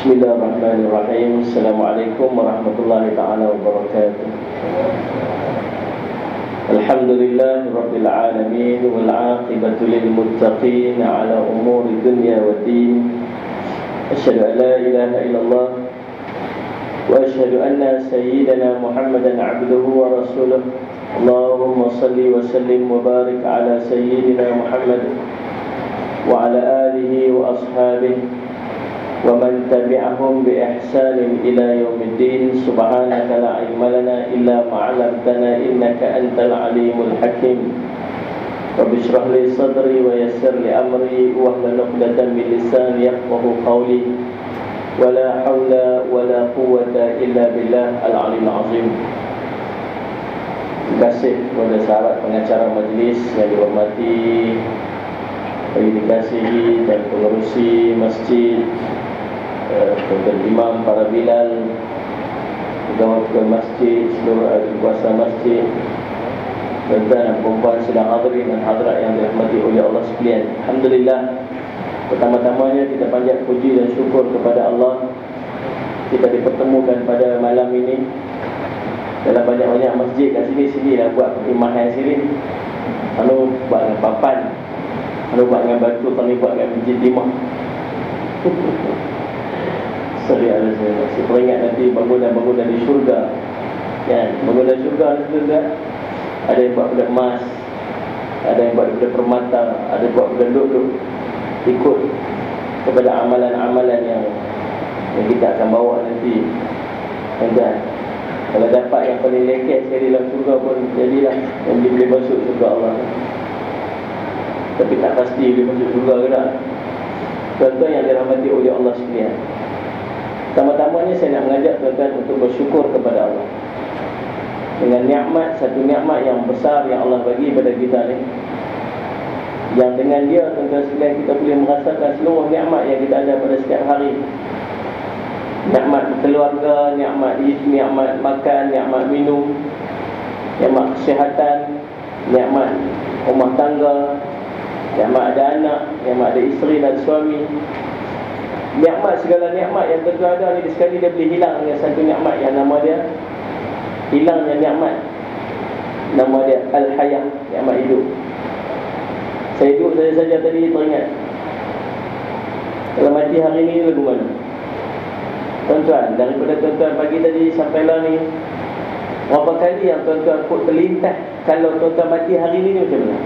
Bismillahirrahmanirrahim. Assalamualaikum warahmatullahi ta'ala wabarakatuh. Alhamdulillahi rabbil alamin, wal aqibatu lil muttaqin ala umuri dunya wa din. Asyhadu an la ilaha illallah wa asyhadu anna sayyidana Muhammadan abduhu wa rasuluh. Allahumma salli wa sallim wa barik ala sayyidina Muhammad wa ala alihi wa ashabihi ومن تبعهم بإحسان إلى يوم الدين. سبحانك لا علم لنا إلا ما علمتنا إنك أنت العليم الحكيم. رب اشرح لي صدري ويسر لي أمري واحلل عقدة من لساني يفقهوا قولي ولا حول ولا قوة إلا بالله العلي العظيم. Terima kasih kepada sahabat pengacara majlis yang dihormati, yang dikasihi dan pengerusi masjid, tuan imam, para bilal, pegawai masjid, seluruh ahli kuasa masjid, tuan dan perempuan sedang hadirin dan hadirat yang dirahmati oleh Allah sekalian. Alhamdulillah, pertama-tamanya kita panjat puji dan syukur kepada Allah. Kita dipertemukan pada malam ini dalam banyak-banyak masjid kat sini dah buat perkhidmatan sini. Lalu buat dengan papan, lalu buat dengan batu, lalu buat dengan masjid timah. Sorry, saya teringat nanti bangunan-bangunan di syurga. Ya, bangunan syurga juga ada yang buat benda emas, ada yang buat benda permata, ada yang buat benda duduk. Ikut kepada amalan-amalan yang kita akan bawa nanti. Dan kalau dapat yang paling leket sekali dalam syurga pun jadilah yang boleh masuk syurga Allah. Tapi tak pasti boleh masuk syurga ke tak. Tuan-tuan yang dirahmati oleh Allah sekalian, pertama-tamanya saya nak mengajak tuan-tuan untuk bersyukur kepada Allah dengan nikmat, satu nikmat yang besar yang Allah bagi pada kita ni, yang dengan dia tuan-tuan sekalian kita boleh merasakan seluruh nikmat yang kita ada pada setiap hari. Nikmat keluarga, nikmat makan, nikmat minum, nikmat kesihatan, nikmat rumah tangga, nikmat ada anak, nikmat ada isteri dan suami. Nikmat, segala nikmat yang tentu ada ni sekali dia boleh hilang dengan satu nikmat yang nama dia hilangnya nikmat, nama dia Al-Hayah, nikmat hidup. Saya duduk saja tadi teringat, kalau mati hari ni lagu mana? Tuan-tuan, daripada tuan-tuan pagi tadi sampai lah ni, berapa kali yang tuan-tuan pun terlintas kalau tuan-tuan mati hari ni macam mana?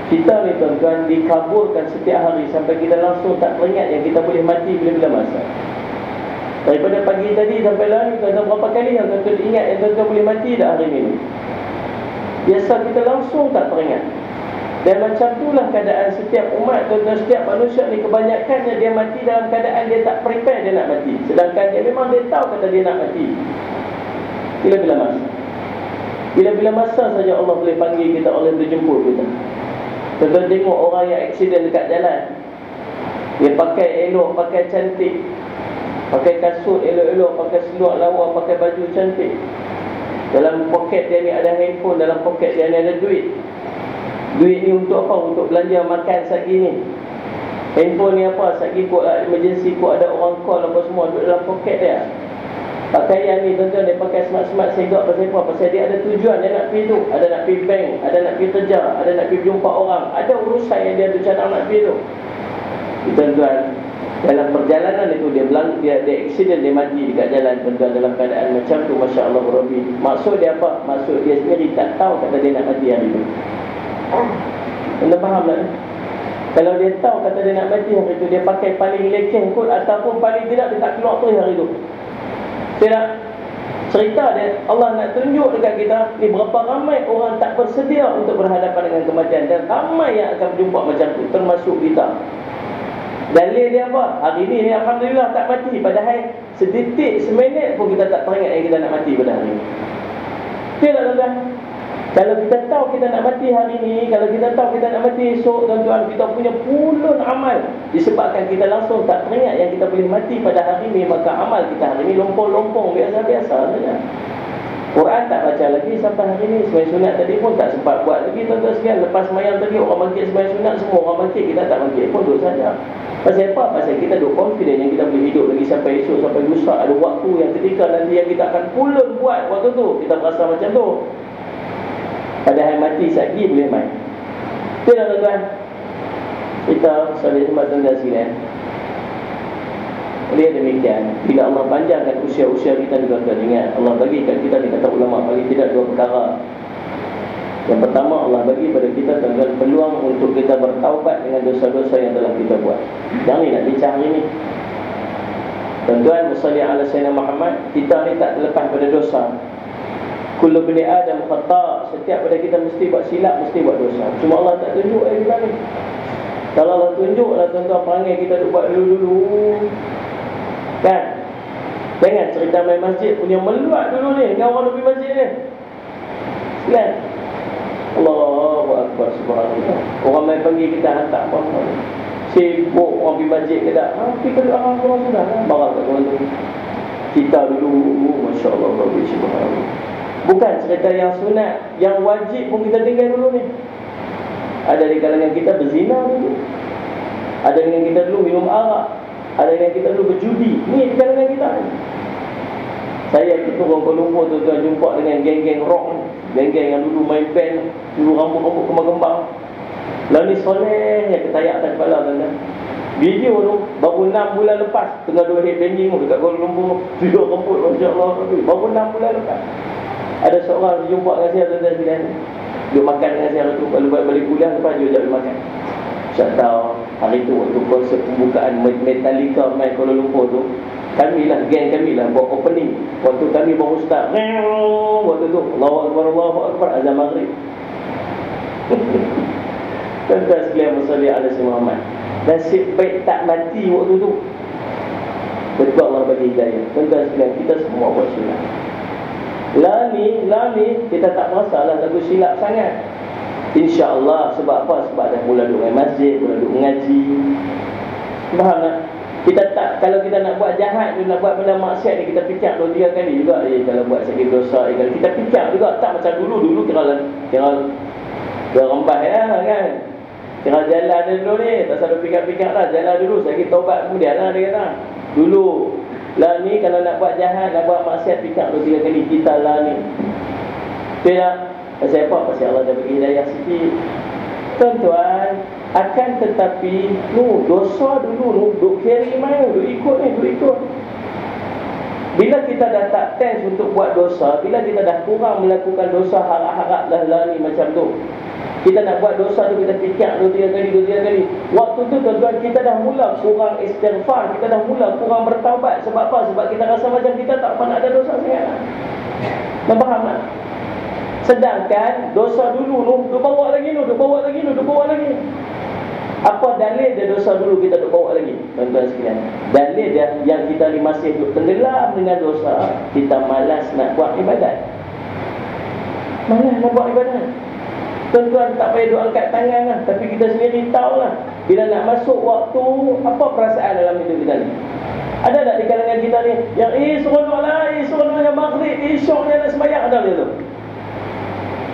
Kita ni tuan-tuan dikaburkan setiap hari sampai kita langsung tak teringat yang kita boleh mati bila-bila masa. Daripada pagi tadi sampai lah ni, tuan-tuan berapa kali yang tuan-tuan ingat yang tuan-tuan boleh mati dah hari ni? Biasa kita langsung tak teringat. Dan macam itulah keadaan setiap umat, tuan-tuan, setiap manusia ni kebanyakannya dia mati dalam keadaan dia tak prepare dia nak mati. Sedangkan dia memang dia tahu kata dia nak mati. Bila-bila masa. Bila-bila masa saja Allah boleh panggil kita, Allah boleh jemput kita. Tuan-tuan tengok orang yang aksiden dekat jalan, dia pakai elok, pakai cantik, pakai kasut elok-elok, pakai seluar lawa, pakai baju cantik. Dalam poket dia ni ada handphone, dalam poket dia ni ada duit. Duit ni untuk apa? Untuk belanja makan sagi ni. Handphone ni apa? Sagi kot emergency kot ada orang call apa semua duduk dalam poket dia. Pakaian ni tuan-tuan dia pakai smart-smart segak pasal apa? Pasal dia ada tujuan, dia nak pergi tu, ada nak pergi bank, ada nak pergi kerja, ada nak pergi jumpa orang, ada urusan yang dia cadang nak pergi tu. Tuan-tuan, dalam perjalanan itu dia accident, dia mati dekat jalan tuan-tuan dalam keadaan macam tu. Masya-Allah Rabbi. Maksud dia apa? Maksud dia sendiri tak tahu kata dia nak mati hari tu. Anda faham tak? Kalau dia tahu kata dia nak mati hari tu, dia pakai paling lekeh kot, ataupun paling tidak dia tak keluar tu hari tu. Tidak. Cerita dia, Allah nak tunjuk dekat kita ni berapa ramai orang tak bersedia untuk berhadapan dengan kematian, dan ramai yang akan berjumpa macam tu, termasuk kita. Dalil dia apa? Hari ni Alhamdulillah tak mati. Padahal sedetik, seminit pun kita tak teringat yang kita nak mati pada hari ni. Tidak tuan-tuan. Kalau kita tahu kita nak mati hari ni, kalau kita tahu kita nak mati esok, tuan-tuan, kita punya puluhan amal. Disebabkan kita langsung tak teringat yang kita boleh mati pada hari ni, maka amal kita hari ni lompong-lompong, biasa-biasa saja. Quran tak baca lagi sampai hari ni. Sembahyang sunat tadi pun tak sempat buat lagi tuan-tuan sekalian. Lepas sembahyang tadi orang bangkit sembahyang sunat, semua orang bangkit, kita tak bangkit pun duduk saja. Pasal apa? Pasal kita duk confident yang kita boleh hidup lagi sampai esok, sampai lusa. Ada waktu yang ketika nanti yang kita akan pulun buat waktu tu, kita merasa macam tu. Padahal mati sekali boleh main. Itulah tuan-tuan. Kita saling sembah tuan-tuan sekalian. Oleh demikian, bila Allah panjangkan usia-usia kita ni, tuan-tuan ingat, Allah bagikan kita ni, kata ulama, bagi tidak dua perkara. Yang pertama, Allah bagi pada kita, tuan-tuan, peluang untuk kita bertaubat dengan dosa-dosa yang telah kita buat. Yang ni nak bincang hari ni, tuan-tuan, musalli ala sayyidina Muhammad. Kita ni tak terlepas pada dosa. Kullu bani Adam khata'. Setiap pada kita mesti buat silap, mesti buat dosa. Cuma Allah tak tunjuk kita ni. Kalau Allah tunjuklah, tuan-tuan, perangai kita duk buat dulu-dulu, kan? Jangan cerita main masjid punya meluat dulu ni dengan orang pergi masjid ni, kan? Allahu Akbar, subhanallah. Orang main panggil kita hantar apa? Sibuk orang pergi masjid ke tak? Pergi ke doa orang sudah lah. Barang tak tuan tu. Kita dulu, Masya Allah, subhanallah. Bukan cerita yang sunat, yang wajib pun kita tinggal dulu ni. Ada di kalangan kita berzina dulu. Ada dengan kita dulu minum arak. Ada yang kita dulu berjudi. Ni di kalangan kita ni. Saya itu orang Kuala Lumpur tu, tuan, jumpa dengan geng-geng rock ni. Geng-geng yang dulu main band, dulu rambut-rambut kembang-kembang. Lalu ni solehnya ketayakan kepala, tuan. Video tu baru 6 bulan lepas, tengah dua headbanging dekat Kuala Lumpur. Video rambut, Masya Allah, baru 6 bulan lepas. Ada seorang jumpa dengan saya, tuan-tuan sekalian. Dia makan dengan saya tu, kalau balik kuliah lepas dia ajak dia makan. Saya tahu hari tu waktu konsert pembukaan Metallica main Kuala Lumpur tu, kamilah, geng kamilah buat opening. Waktu kami baru start, waktu tu Allahu Akbar, Allahu Akbar, azan maghrib. Tuan-tuan sekalian, musalli ala sayyidina Muhammad. Nasib baik tak mati waktu tu. Betul Allah bagi hidayah. Tuan-tuan sekalian, kita semua buat silap. Lani kita tak merasalah lagu silap sangat. InsyaAllah. Sebab apa? Sebab dah mula duduk dengan masjid, mula duduk mengaji. Faham tak? Kita tak, kalau kita nak buat jahat, nak buat benda maksiat ni, kita fikir 2-3 kali juga. Kalau buat sakit dosa, kalau kita fikir juga. Tak macam dulu kira rembah ya, kan? Kira jalan dia dulu ni, tak selalu fikir-fikir lah. Jalan dulu, sakit taubat kemudian lah, dia kata. Dulu lah ni, kalau nak buat jahat, nak buat maksiat, fikir 2-3 kali. Kita lah ni. Betul tak? Pasal apa? Pasal Allah dah bagi hidayah sikit. Tuan-tuan, akan tetapi dosa dulu duk carry main, duk ikut. Bila kita dah tak tense untuk buat dosa, bila kita dah kurang melakukan dosa, harap-harap lah ni macam tu, kita nak buat dosa tu, kita fikir 2-3 kali. Waktu tu, tuan-tuan, kita dah mula kurang istighfar, kita dah mula kurang bertaubat. Sebab apa? Sebab kita rasa macam kita tak pernah ada dosa sangat. Faham tak? Sedangkan dosa dulu duk bawa lagi. Apa dalil dia dosa dulu kita duk bawa lagi? Tuan-tuan sekalian, dalil dia yang kita ni masih duk tenggelam dengan dosa, kita malas nak buat ibadat. Tuan-tuan tak payah duk angkat tangan lah, tapi kita sendiri tahu lah, bila nak masuk waktu, apa perasaan dalam hidup kita ni? Ada tak di kalangan kita ni yang seronoknya maghrib, isyoknya nak sembahyang, ada dia tu?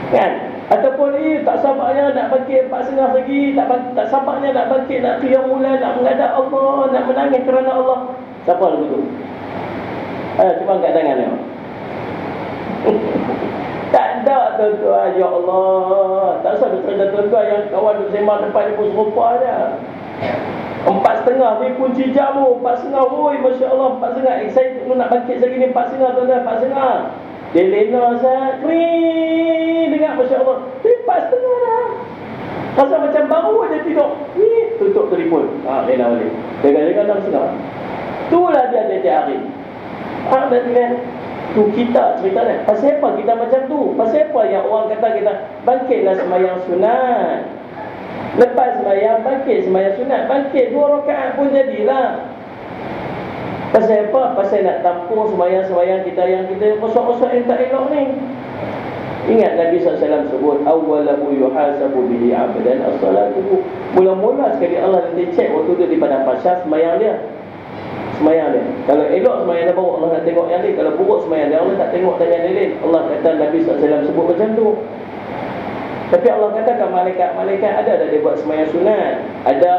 Kan? Ataupun tak sabarnya nak bangkit 4.30 lagi, tak sabarnya nak bangkit, nak qiyamul lail, nak menghadap Allah, nak menangis kerana Allah. Siapa lagu tu? Cuba angkat tangan ni. Tak ada, tuan-tuan. Ya Allah, tak usah bercerita tuan-tuan yang kawan duduk sembang depan dia pun serupa je. 4.30 ni kunci jamu. 4.30, oi, Masya Allah, 4.30. Saya nak bangkit lagi ni 4.30, tuan-tuan, 4.30. Dia lena sah, dengar, Masya Allah, 4.30 dah. Rasa macam baru dia tidur. Tutup telefon, lena balik. Jaga-jaga 6.30. Itulah dia tiap-tiap hari. Dan tu kita cerita ni. Pasal apa kita macam tu? Pasal apa yang orang kata kita bangkitlah sembahyang sunat, lepas sembahyang bangkit sembahyang sunat, bangkit 2 rakaat pun jadilah. Pasal apa? Pasal nak tampung sembahyang-sembahyang kita yang kita kosong-kosong yang tak elok ni. Ingat Nabi SAW sebut, awwalahu yuhasabu bihi abdan as-salatuhu. Mula-mula sekali Allah nanti cek waktu tu di padang pasar sembahyang dia. Kalau elok sembahyang dia, baru Allah nak tengok yang ni. Kalau buruk sembahyang dia, Allah tak tengok dan yang lain. Allah kata, Nabi SAW sebut macam tu. Tapi Allah katakan malaikat ada dia buat sembahyang sunat. Ada,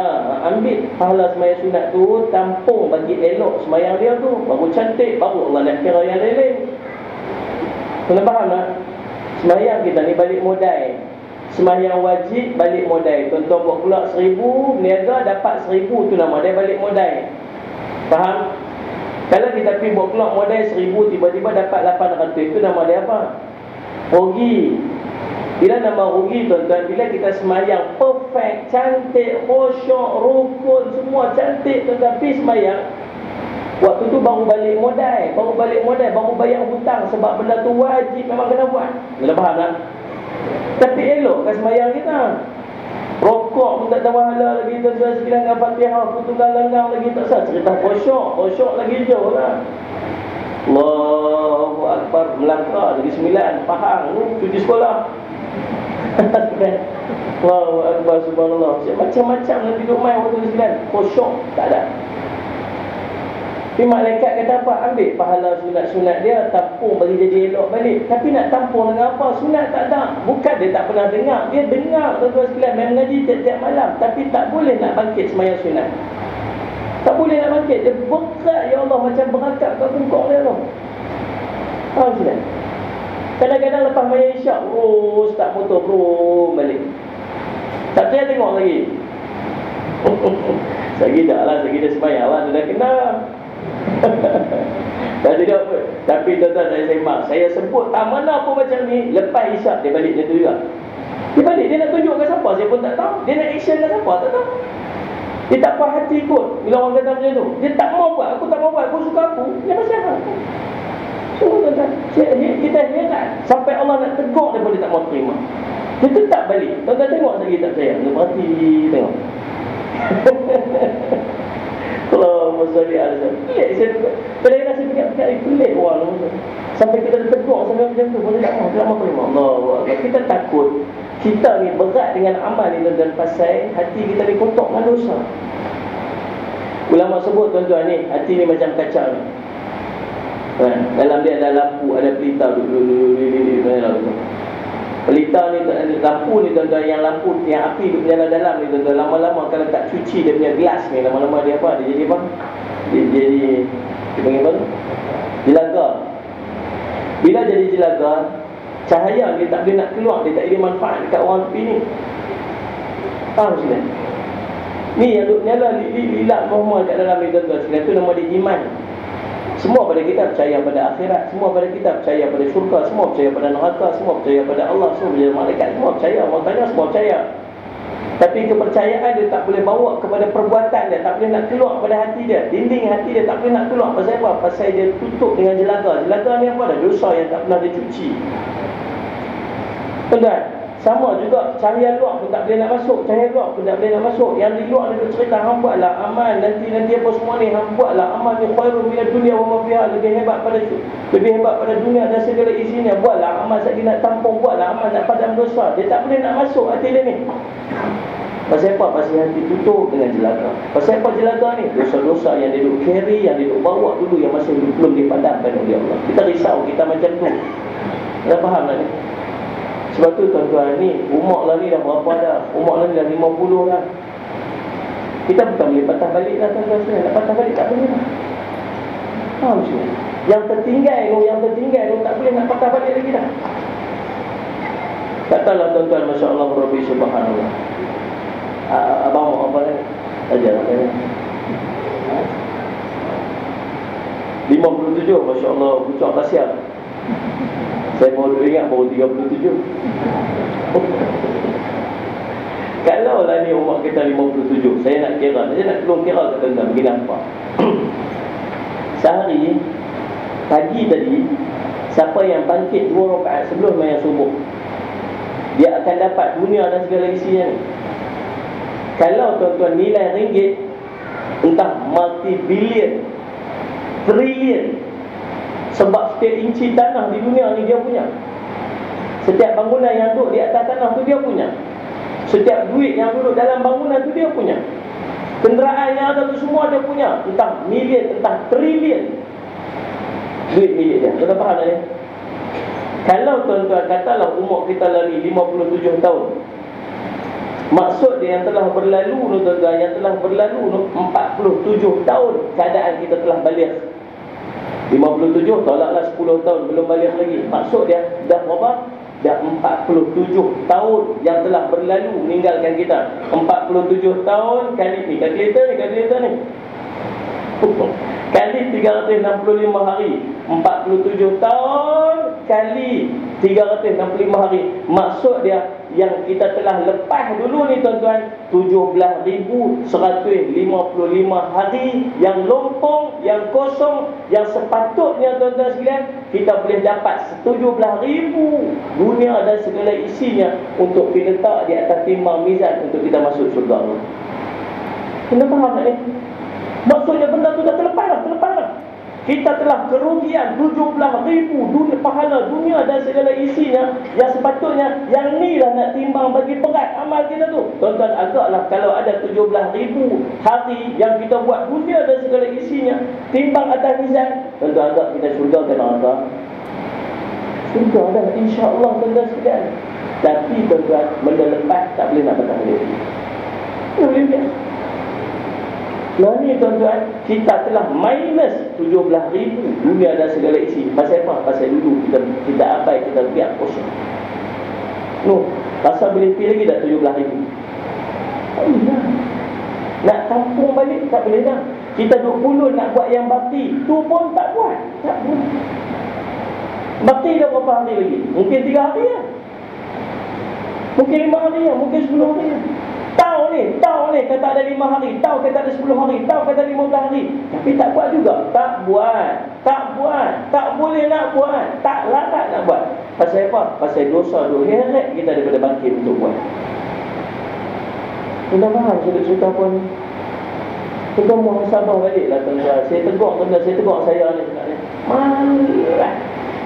ambil pahala sembahyang sunat tu, tampung bagi elok sembahyang dia tu, baru cantik, baru Allah nak kira yang lain-lain. Kena faham tak? Sembahyang kita ni balik modal. Sembahyang wajib balik modal. Tuan-tuan buat pula 1000, berniaga dapat 1000, tu nama dia balik modal. Faham? Kalau kita pergi buat keluar modal 1000, tiba-tiba dapat 800, itu nama dia apa? Rugi. Bila nama rugi, tuan-tuan, bila kita sembahyang perfect, cantik, khusyuk, rukun, semua cantik, tetapi sembahyang waktu tu baru balik modal, baru bayar hutang, sebab benda tu wajib, memang kena buat. Kena faham tak? Tapi elok kan sembahyang kita. Rokok pun tak tahu pahala lagi, tuan-tuan sekalian, dengan Fatihah tunggal langgang lagi tak sah. Cerita khusyuk lagi jauh lah. Allahu Akbar, melangkah lagi 9, faham tu, cuti sekolah. Allahu Akbar, subhanallah. Macam-macam nak duduk main waktu sekalian, khusyuk tak ada. Tapi malaikat kata apa? Ambil pahala sunat-sunat dia, tampung bagi jadi elok balik. Tapi nak tampung dengan apa? Sunat tak ada. Bukan dia tak pernah dengar, dia dengar tuan-tuan sekalian, main mengaji tiap-tiap malam, tapi tak boleh nak bangkit sembahyang sunat. Tak boleh nak bangkit. Dia berat, ya Allah, macam berangkat kat bungkuk dia tu. Faham tak? Kadang-kadang lepas maya isyak, start motor balik. Tak payah tengok lagi. Lagi dah lah, lagi dah sembahyang lah, dia dah kenal. Tak tidak apa. Tapi tuan-tuan, saya sembang, saya sebut tak mana pun macam ni, lepas isyak dia balik macam tu juga. Dia balik, dia nak tunjuk ke siapa, saya pun tak tahu. Dia nak action ke siapa, tak tahu. Dia tak puas hati kot bila orang kata macam tu. Dia tak mau buat, aku tak mau buat, aku suka aku. Dia pasal apa? So tuan-tuan, kita heran sampai Allah nak tegur dia pun dia tak mau terima. Dia tetap balik. Tuan-tuan tengok lagi tak saya, dia berhati tengok. Allahumma salli ala Pelik saya. Kadang-kadang saya fikir pelik orang tu. Sampai kita tegur sampai macam tu, boleh tak mau terima. Allah, kita takut. Kita ni berat dengan amal ni dan pasal hati kita ni kotor dengan dosa. Ulama sebut tuan-tuan ni, hati ni macam kaca ni. Dalam dia ada lampu, ada pelita duduk. Pelita ni, lampu ni tuan-tuan, yang lampu, yang api duduk menyala dalam ni tuan-tuan, lama-lama kalau tak cuci dia punya gelas ni, lama-lama dia apa? Dia jadi apa? Dia panggil apa tu? Jelaga. Bila jadi jelaga, cahaya dia tak boleh nak keluar, dia tak ada manfaat dekat orang tepi ni. Faham sekalian? Ni yang duduk nyala lilat normal kat dalam ni tuan-tuan sekalian, tu nama dia iman. Semua pada kita percaya pada akhirat, semua pada kita percaya pada syurga, semua percaya pada neraka, semua percaya pada Allah, semua percaya malaikat, semua percaya, orang tanya semua percaya. Tapi kepercayaan dia tak boleh bawa kepada perbuatan dia, tak boleh nak keluar pada hati dia. Dinding hati dia tak boleh nak keluar. Pasal apa? Pasal dia tutup dengan jelaga. Jelaga ni apa dah? Dosa yang tak pernah dia cuci. Tuan-tuan, sama juga cahaya luar pun tak boleh nak masuk. Cahaya luar pun tak boleh nak masuk. Yang di luar dia cerita, hang buatlah amal nanti apa semua ni, hang buatlah amal ni khairun minad dunya wa ma fiha, lebih hebat pada dunia dan segala isinya. Buatlah amal sekali nak tampung, buatlah amal nak padam dosa. Dia tak boleh nak masuk hati dia ni. Pasal apa? Pasal hati tutup dengan jelaga. Pasal apa jelaga ni? Dosa-dosa yang dia duk carry, yang dia duk bawa dulu, yang masih belum dipadamkan oleh Allah. Kita risau, kita macam tu. Dah faham tak ni? Sebab tu tuan-tuan ni, umur lah ni dah berapa dah? Umur lah ni dah 50 dah. Kita bukan boleh patah balik lah tuan-tuan. Nak patah balik tak boleh lah. Faham semua? Yang tertinggal tu tak boleh nak patah balik lagi dah. Katalah tuan-tuan, Masya Allah, Rabbi Subhanallah. Abang mau apa lagi? Ajar apa lagi? 57, Masya Allah, pucuk kasihan. Saya baru ingat baru 37. Kalau lah ni umur kita 57, saya nak tolong kira ke tuan-tuan, begini apa? Sehari, pagi tadi, siapa yang bangkit 2 rakaat sebelum sembahyang subuh, dia akan dapat dunia dan segala isinya ni. Kalau tuan-tuan nilai ringgit, entah multi-billion, trilion. Sebab setiap inci tanah di dunia ni dia punya. Setiap bangunan yang duduk di atas tanah tu dia punya. Setiap duit yang duduk dalam bangunan tu dia punya. Kenderaan yang ada tu semua dia punya. Entah million, entah trilion duit milik dia. Tuan faham tak ni? Kalau tuan-tuan katalah umur kita lari 57 tahun, maksud dia yang telah berlalu tuan-tuan, yang telah berlalu 47 tahun keadaan kita telah balik. 57 tolaklah 10 tahun belum balik lagi. Maksud dia dah berapa? Dah 47 tahun yang telah berlalu meninggalkan kita. 47 tahun kali ni, kalkulator ni kali 365 hari. 47 tahun kali 365 hari. Maksud dia yang kita telah lepas dulu ni tuan-tuan, 17,155 hari yang lompong, yang kosong, yang sepatutnya tuan-tuan sekalian kita boleh dapat 17,000 dunia dan segala isinya untuk diletak di atas timbang mizan untuk kita masuk syurga Allah. Kena faham tak ni? Maksudnya benda tu dah terlepas dah. Kita telah kerugian 17,000 dunia, pahala dunia dan segala isinya, yang sepatutnya yang ni lah nak timbang bagi berat amal kita tu. Tuan-tuan, agaklah kalau ada 17,000 hari yang kita buat dunia dan segala isinya timbang atas mizan, tuan-tuan, agak kita syurga ke neraka? Syurga dah, insya-Allah tuan-tuan sekalian. Tapi tuan-tuan, benda lepas tak boleh nak bertahan lagi. Tak boleh biar. Nah ni tuan-tuan, kita telah minus 17,000 dunia dan segala isi. Pasal apa? Pasal dulu kita abai, kita biar kosong. Pasal boleh pergi lagi dah 17,000. Tak boleh dah. Nak tampung balik tak boleh dah. Kita duk pulun nak buat yang bakti, tu pun tak buat. Tak boleh. Bakti dah berapa hari lagi? Mungkin 3 hari lah. Mungkin 5 hari lah. Mungkin 10 hari lah. Tahu ni kata ada 5 hari, tahu kata ada 10 hari, tahu kata 15 hari, tapi tak buat juga. Tak buat, tak boleh nak buat, tak larat nak buat. Pasal apa? Pasal dosa duk heret kita daripada bangkit untuk buat. Kita faham cerita apa ni? Kita mohon sabar baliklah tuan-tuan. Saya tegur saya ni sebenarnya. Malah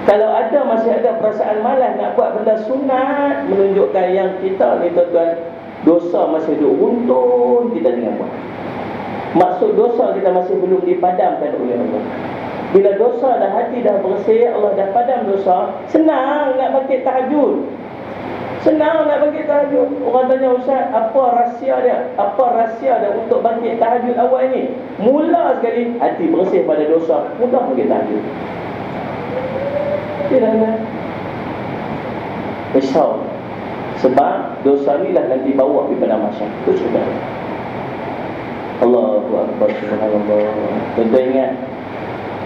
kalau masih ada perasaan malas nak buat benda sunat, menunjukkan yang kita ni tuan-tuan, dosa masih duk runtun kita dengan buat. Maksud dosa kita masih belum dipadamkan oleh Allah. Bila dosa dah, hati dah bersih, Allah dah padam dosa, senang nak bangkit tahajud. Orang tanya, Ustaz, apa rahsia dia? Untuk bangkit tahajud awal ni? Mula sekali hati bersih pada dosa, mudah bangkit tahajud. Tidak nak risau. Sebab dosa ni lah nanti bawa pergi pada mahsyar. Itu sudah. Allahu Akbar, subhanallah. Tuan-tuan ingat,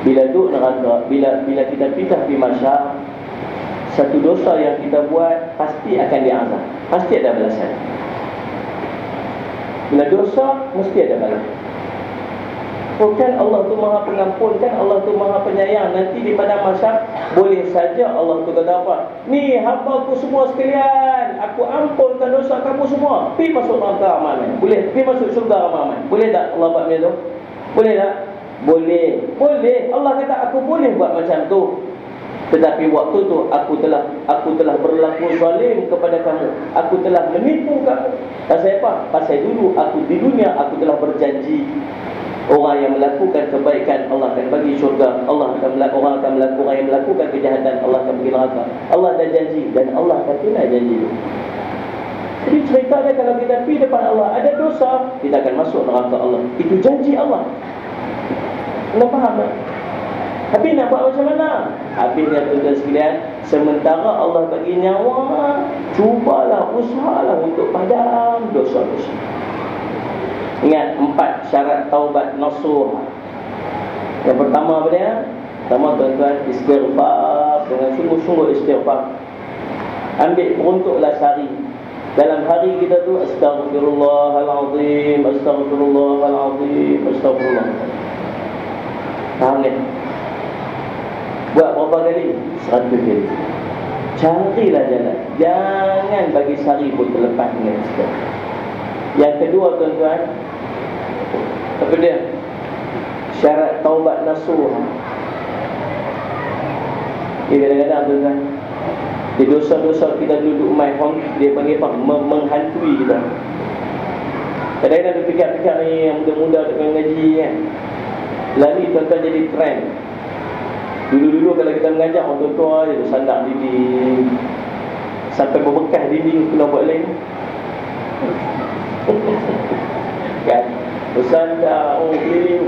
bila duduk neraka, bila kita pindah di mahsyar, satu dosa yang kita buat pasti akan diazab. Pasti ada balasan. Bila dosa mesti ada balasan. Kan Allah tu Maha Pengampun, kan Allah tu Maha Penyayang. Nanti di padang mahsyar boleh saja Allah tu kata apa? Ni hamba-Ku semua sekalian, aku ampunkan dosa kamu semua. Pergi masuk neraka amal. Boleh. Pergi masuk syurga amal. Boleh tak Allah buat macam tu? Boleh tak? Boleh. Allah kata aku boleh buat macam tu. Tetapi waktu tu aku telah berlaku zalim kepada kamu. Aku telah menipu kamu. Pasal apa? Pasal dulu aku di dunia aku telah berjanji, orang yang melakukan kebaikan Allah akan bagi syurga. Orang yang melakukan kejahatan Allah akan bagi neraka. Allah dah janji dan Allah akan tunai janji itu. Jadi cerita dia, kalau kita pergi depan Allah ada dosa, kita akan masuk neraka Allah. Itu janji Allah. Anda faham tak? Tapi nak buat macam mana? Habisnya tuan-tuan sekalian, sementara Allah bagi nyawa, cubalah, usahalah untuk padam dosa-dosa. Ingat 4 syarat taubat nasuh. Yang pertama apa dia? Pertama tuan-tuan, istighfar. Dengan sungguh-sungguh istighfar. Ambil peruntuklah sehari. Dalam hari kita tu astaghfirullahalazim, astaghfirullahalazim, astaghfirullah. Faham ni? Buat berapa kali? 100 kali. Carilah jalan. Jangan bagi sehari pun terlepas dengan istighfar. Yang kedua tuan-tuan, apa dia? Syarat taubat nasuh. Kadang-kadang tuan-tuan, di dosa-dosa kita duduk main hong, dia panggil apa? Menghantui kita. Kadang-kadang dia fikir-fikir ni yang muda-muda dekat ngaji kan. Lari tuan-tuan jadi trend. Dulu-dulu kalau kita mengajar orang tua je sandak dinding sampai berbekas dinding pulau buat lain. Kan? Bersandak orang kiri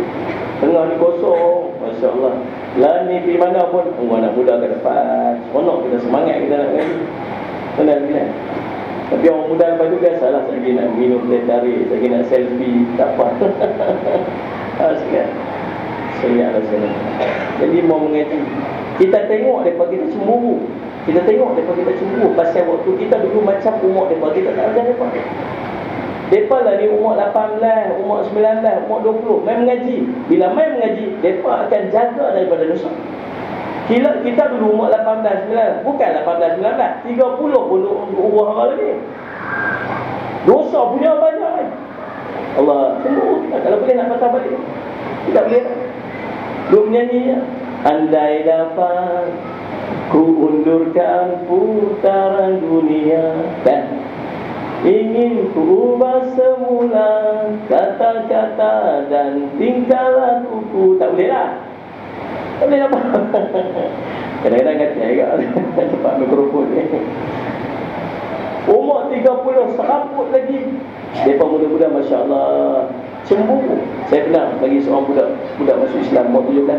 tengah ni kosong, Masya Allah. Lah ni pergi mana pun anak muda ke depan, seronok kita, semangat kita nak ngaji. Benar kan? Tapi orang muda lepas tu biasalah, lagi nak minum teh tarik, lagi nak selfie, tak apa. Sekian Senyaklah sana. Jadi mau mengaji, kita tengok mereka kita cemburu. Kita tengok mereka kita cemburu pasal waktu kita dulu macam umur mereka kita tak ada mereka. Mereka lah ni umur 18, umur 19, umur 20 main mengaji. Bila main mengaji, mereka akan jaga daripada dosa. Kita dulu umur 18, 19, bukan 18, 19, 30 pun umur orang lagi. Dosa punya banyak kan? Allah cemburu kita. Kalau boleh nak patah balik, tidak boleh. Duk menyanyi, andai dapat ku undurkan putaran dunia, dan ingin ku ubah semula kata-kata dan tingkah lakuku. Tak boleh lah. Tak boleh apa. Kadang-kadang kata juga tempat mikrofon ni. Umur 30 serabut lagi. Mereka muda-muda Masya Allah cemburu. Saya pernah bagi seorang budak masuk Islam umur 17,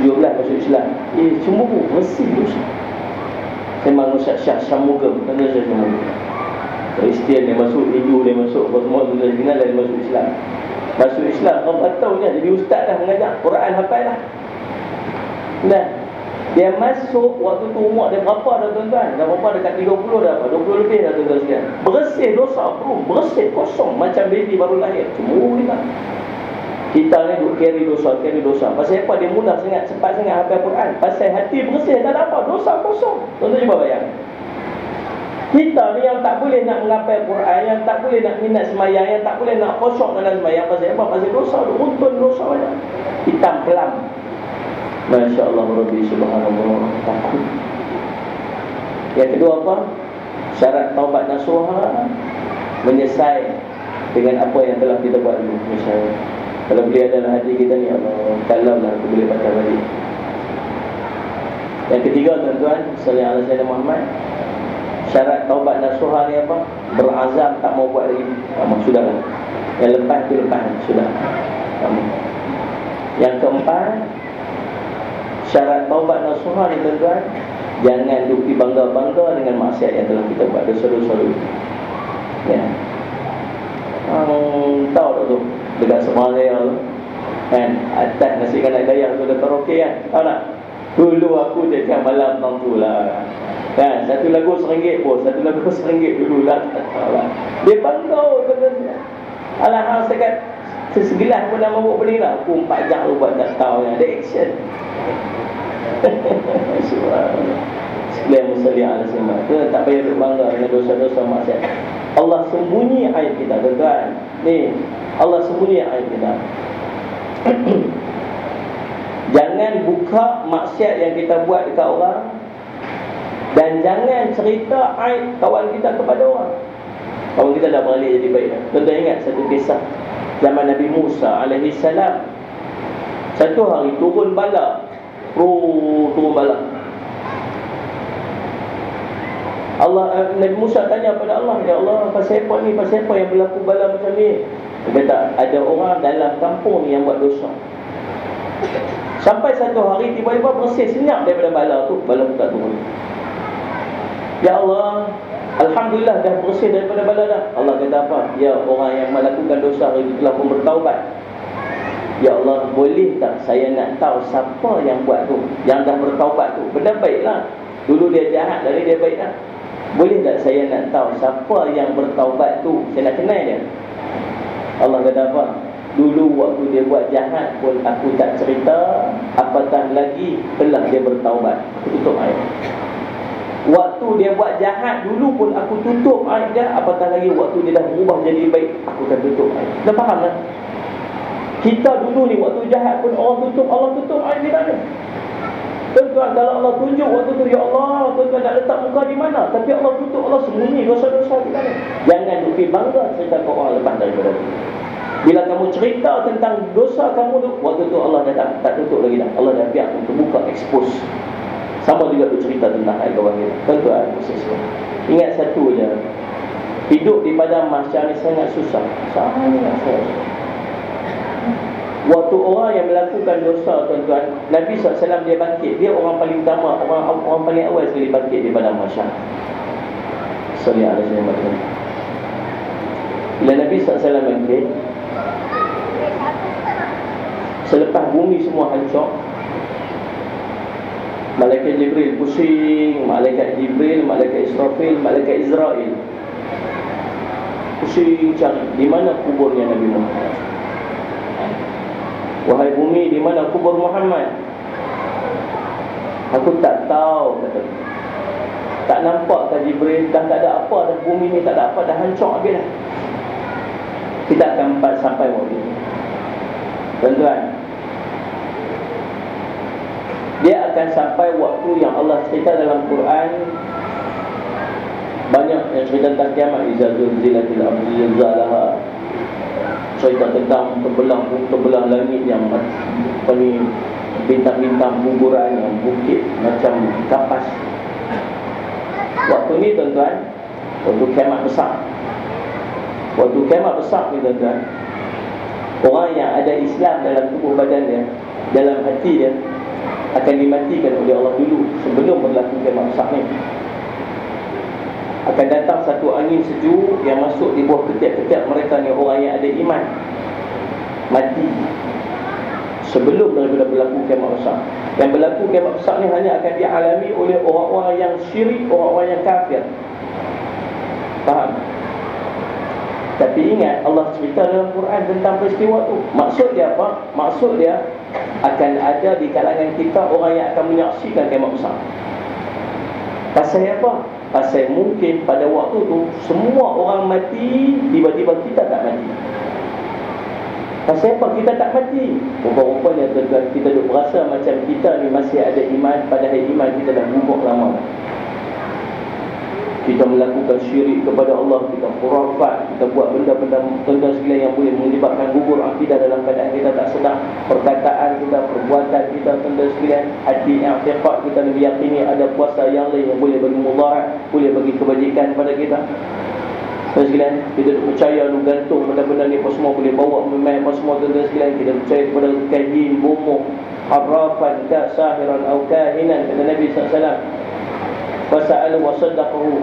17 masuk Islam. Cemburu, mesti dosa. Memang Ustaz Syah Syamuga, kena Syah Syamuga. Kristian dia masuk, Hindu dia masuk, semua dia kenal dia masuk Islam. Masuk Islam, 4 tahun je jadi ustaz dah, mengajar Quran hafal dah. Nah, dia masuk waktu tu umur dia berapa dah tuan-tuan? Dah berapa, dekat 30 dah apa? 20 lebih dah tuan-tuan sekalian. Bersih dosa, bro. Bersih, kosong macam baby baru lahir. Cemburu kita. Kita ni duk carry dosa. Pasal apa? Dia mudah sangat, cepat sangat hafal Quran. Pasal hati bersih, tak ada apa, dosa kosong. Tuan-tuan cuba bayang. Kita ni yang tak boleh nak menghafal Quran, yang tak boleh nak minat semayang, yang tak boleh nak kosong dalam semayang. Pasal apa? Pasal dosa, runtun dosa banyak. Hitam kelam. Masya Allah, Rabbi Subhanallah, takut. Yang kedua apa? Syarat taubat nasuha, menyesal dengan apa yang telah kita buat dulu. Misalnya, kalau boleh adalah hati kita ni, Allah, kalaulah aku boleh baca balik. Yang ketiga tuan-tuan, sallallahu alaihi wasallam Muhammad, syarat taubat nasuha ni apa? Berazam tak mau buat lagi. Sudahlah. Yang lepas tu lepas, sudah. Yang keempat, syarat taubat nasuha ni tuan-tuan, jangan duk bangga-bangga dengan maksiat yang telah kita buat, dosa-dosa dulu. Ya. Tahu tak tu dekat Semarang tu kan, atas nasi kanak dayang tu ada karaoke kan, tahu tak? Dulu aku cakap malam tang tu lah kan, satu lagu RM1 pun, satu lagu RM1 dulu lah, tak tahu lah. Dia bangga tuan-tuan. Alah, sekat segelas pun dah mabuk beli lah. Aku 4 jam tu buat tak tahu yang ada action. Subhanallah. Sekalian musalli ala sayyidina. Kita tak payah berbangga dengan dosa-dosa maksiat. Allah sembunyi aib kita tuan-tuan. Ni, Allah sembunyi aib kita. Jangan buka maksiat yang kita buat dekat orang, dan jangan cerita aib kawan kita kepada orang. Kawan kita dah balik jadi baik. Tuan-tuan ingat satu kisah zaman Nabi Musa alaihi salam. Satu hari turun bala. Turun bala. Nabi Musa tanya pada Allah, ya Allah, pasal apa ni? Pasal apa yang berlaku bala macam ni? Dia kata, ada orang dalam kampung ni yang buat dosa. Sampai satu hari tiba-tiba bersih senyap daripada bala tu. Bala tu tak turun. Ya Allah, alhamdulillah dah bersih daripada bala dah. Allah kata apa? Ya, orang yang melakukan dosa hari itu telah pun bertaubat. Ya Allah, boleh tak saya nak tahu siapa yang buat tu, yang dah bertaubat tu? Benda baiklah. Dulu dia jahat, dari dia baik dah. Boleh tak saya nak tahu siapa yang bertaubat tu? Saya nak kenal dia. Allah kata apa? Dulu waktu dia buat jahat pun aku tak cerita, apatah lagi telah dia bertaubat. Aku tutup aib. Waktu dia buat jahat dulu pun aku tutup aib dia, apatah lagi waktu dia dah berubah jadi baik, aku akan tutup aib. Dah faham tak? Kita dulu ni waktu jahat pun orang tutup, Allah tutup aib kita ni. Tuan-tuan, kalau Allah tunjuk waktu tu, ya Allah, tuan-tuan nak letak muka di mana? Tapi Allah tutup, Allah sembunyi dosa-dosa kita ni. Jangan duk bangga cerita ke orang lepas daripada tu. Bila kamu cerita tentang dosa kamu tu, waktu tu Allah dah tak tutup lagi dah. Allah dah biar untuk buka, expose. Sama juga tu cerita tentang air kawan kita. Tuan-tuan, ingat satu je, hidup di padang mahsyar ni sangat susah. Sangat susah. Waktu orang yang melakukan dosa, tuan-tuan, Nabi SAW dia bangkit. Dia orang paling utama, orang paling awal sekali bangkit di padang mahsyar. Sallallahu alaihi wasallam. Bila Nabi SAW bangkit, selepas bumi semua hancur, Malaikat Jibril pusing, Malaikat Jibril, Malaikat Israfil, Malaikat Israel pusing cari di mana kuburnya Nabi Muhammad. Wahai bumi, di mana kubur Muhammad? Aku tak tahu, kata. Tak nampak kan Jibril, dah tak ada apa dah, bumi ni tak ada apa, dah hancur habis dah. Kita akan sampai waktu ini. Tuan-tuan, dia akan sampai waktu yang Allah cerita dalam Quran. Banyak yang cerita tentang kiamat. Iza zulzilatil ardu zilzalaha, cerita tentang terbelah langit yang bintang-bintang guguran, yang bukit macam kapas. Waktu ni tuan-tuan, waktu kiamat besar. Waktu kiamat besar ni tuan-tuan, orang yang ada Islam dalam tubuh badan dia, dalam hati dia, akan dimatikan oleh Allah dulu sebelum berlaku kiamat besar ni. Akan datang satu angin sejuk yang masuk di bawah ketiak-ketiak mereka ni, orang yang ada iman, mati sebelum daripada berlaku kiamat besar. Yang berlaku kiamat besar ni hanya akan dialami oleh orang-orang yang syirik, orang-orang yang kafir. Faham? Tapi ingat, Allah cerita dalam Quran tentang peristiwa tu. Maksud dia apa? Maksud dia akan ada di kalangan kita orang yang akan menyaksikan kiamat besar. Pasal apa? Pasal mungkin pada waktu tu semua orang mati, tiba-tiba kita tak mati. Pasal apa kita tak mati? Rupa-rupanya tuan-tuan, kita duk berasa macam kita ni masih ada iman, padahal iman kita dah gugur lama. Kita melakukan syirik kepada Allah, kita khurafat, kita buat benda-benda tuan-tuan sekalian yang boleh menyebabkan gugur akidah dalam keadaan kita tak sedar. Perkataan kita, perbuatan kita, tuan-tuan sekalian, hati yang i'tiqad kita lebih yakini ada kuasa yang lain yang boleh bagi mudarat, boleh bagi kebajikan pada kita. Tuan-tuan sekalian, kita percaya lu gantung benda-benda ni apa semua boleh bawa memang apa semua. Tuan-tuan sekalian, kita percaya kepada kahin, bomoh, harrafan, sahiran atau kahinan, kata Nabi SAW. Fasa'alu wa saddaqahu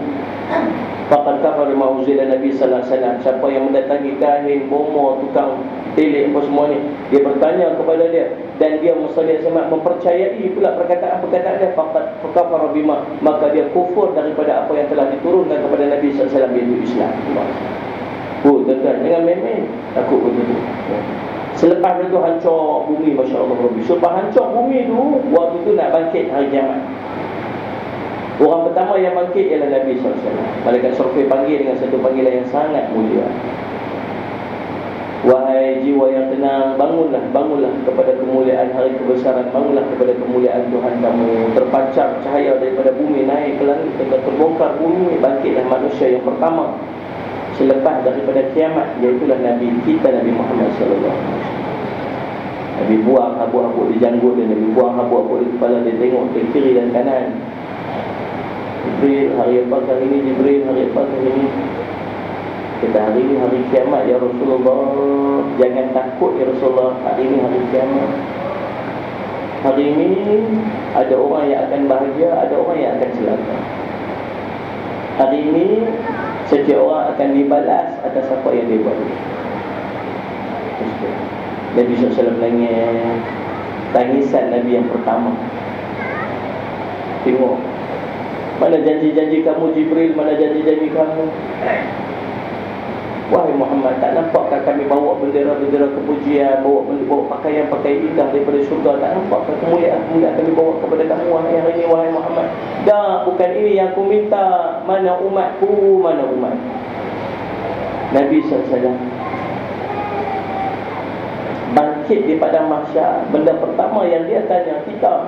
faqad kafara bima unzila Nabi sallallahu alaihi wasallam. Siapa yang mendatangi kahin, bomoh, tukang telik apa semua ni, dia bertanya kepada dia dan dia musalli sama mempercayai pula perkataan-perkataan dia, faqad kafara bima, maka dia kufur daripada apa yang telah diturunkan kepada Nabi sallallahu alaihi wasallam, iaitu Islam. Oh tuan-tuan, jangan main-main takut begitu. Selepas itu hancur bumi, masya-Allah Rabbi. Selepas hancur bumi tu, waktu tu nak bangkit hari kiamat. Orang pertama yang bangkit ialah Nabi SAW. Malaikat Israfil panggil dengan satu panggilan yang sangat mulia. Wahai jiwa yang tenang, bangunlah, bangunlah kepada kemuliaan hari kebesaran, bangunlah kepada kemuliaan Tuhan kamu. Terpancar cahaya daripada bumi naik ke langit, terbongkar bumi, bangkitlah manusia yang pertama selepas daripada kiamat, iaitulah Nabi kita, Nabi Muhammad SAW. Nabi buang habuk-habuk di janggut dia, Nabi buang habuk-habuk di kepala dia, tengok ke kiri dan kanan. Jibril, hari apa kali ini? Jibril, hari apa kali ini? Kita hari ini hari kiamat ya Rasulullah. Jangan takut ya Rasulullah, hari ini hari kiamat. Hari ini ada orang yang akan bahagia, ada orang yang akan celaka. Hari ini setiap orang akan dibalas atas apa yang dia buat. Nabi SAW nangis, tangisan Nabi yang pertama. Tengok, mana janji-janji kamu Jibril, mana janji-janji kamu? Wahai Muhammad, tak nampakkah kami bawa bendera-bendera kepujian, bawa pakaian-pakaian indah daripada syurga? Tak nampakkah kemuliaan kami bawa kepada kamu wahai hari ini, wahai Muhammad? Dah, bukan ini yang aku minta. Mana umatku, mana umat? Nabi SAW bangkit di padang mahsyar. Benda pertama yang dia tanya kita,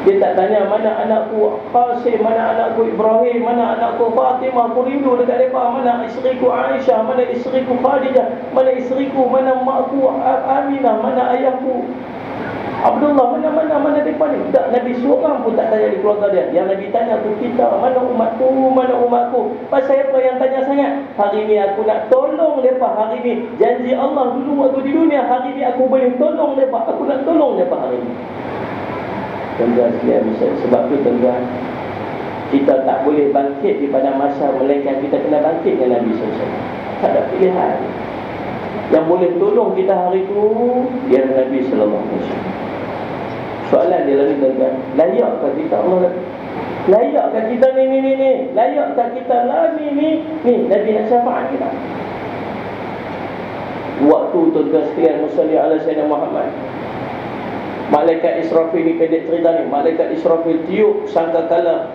Dia tak tanya mana anakku Qasim, mana anakku Ibrahim, mana anakku Fatimah, aku rindu dekat mereka. Mana isteriku Aisyah, mana isteriku Khadijah, mana isteriku, mana makku Aminah, mana ayahku Abdullah, mana mereka ni. Tak, Nabi seorang pun tak tanya di keluarga dia. Yang Nabi tanya tu kita, mana umatku, mana umatku. Pasal apa yang tanya sangat? Hari ni aku nak tolong mereka. Hari ni janji Allah dulu waktu di dunia, hari ni aku boleh tolong mereka. Aku nak tolong mereka hari ni. Tuan-tuan sekalian, sebab tu tuan-tuan, kita tak boleh bangkit di pada masa melainkan kita kena bangkit dengan Nabi SAW. Tak ada pilihan. Yang boleh tolong kita hari tu ialah Nabi SAW. Soalan dia lagi tuan-tuan, layakkah kita Allah? Layakkah kita ni? Layakkah kita lah ni Nabi nak syafaat kita? Waktu tuan-tuan sekalian, musalli ala Sayyidina Muhammad, Malaikat Israfil ni, pendek cerita ni, Malaikat Israfil tiup sangkakala,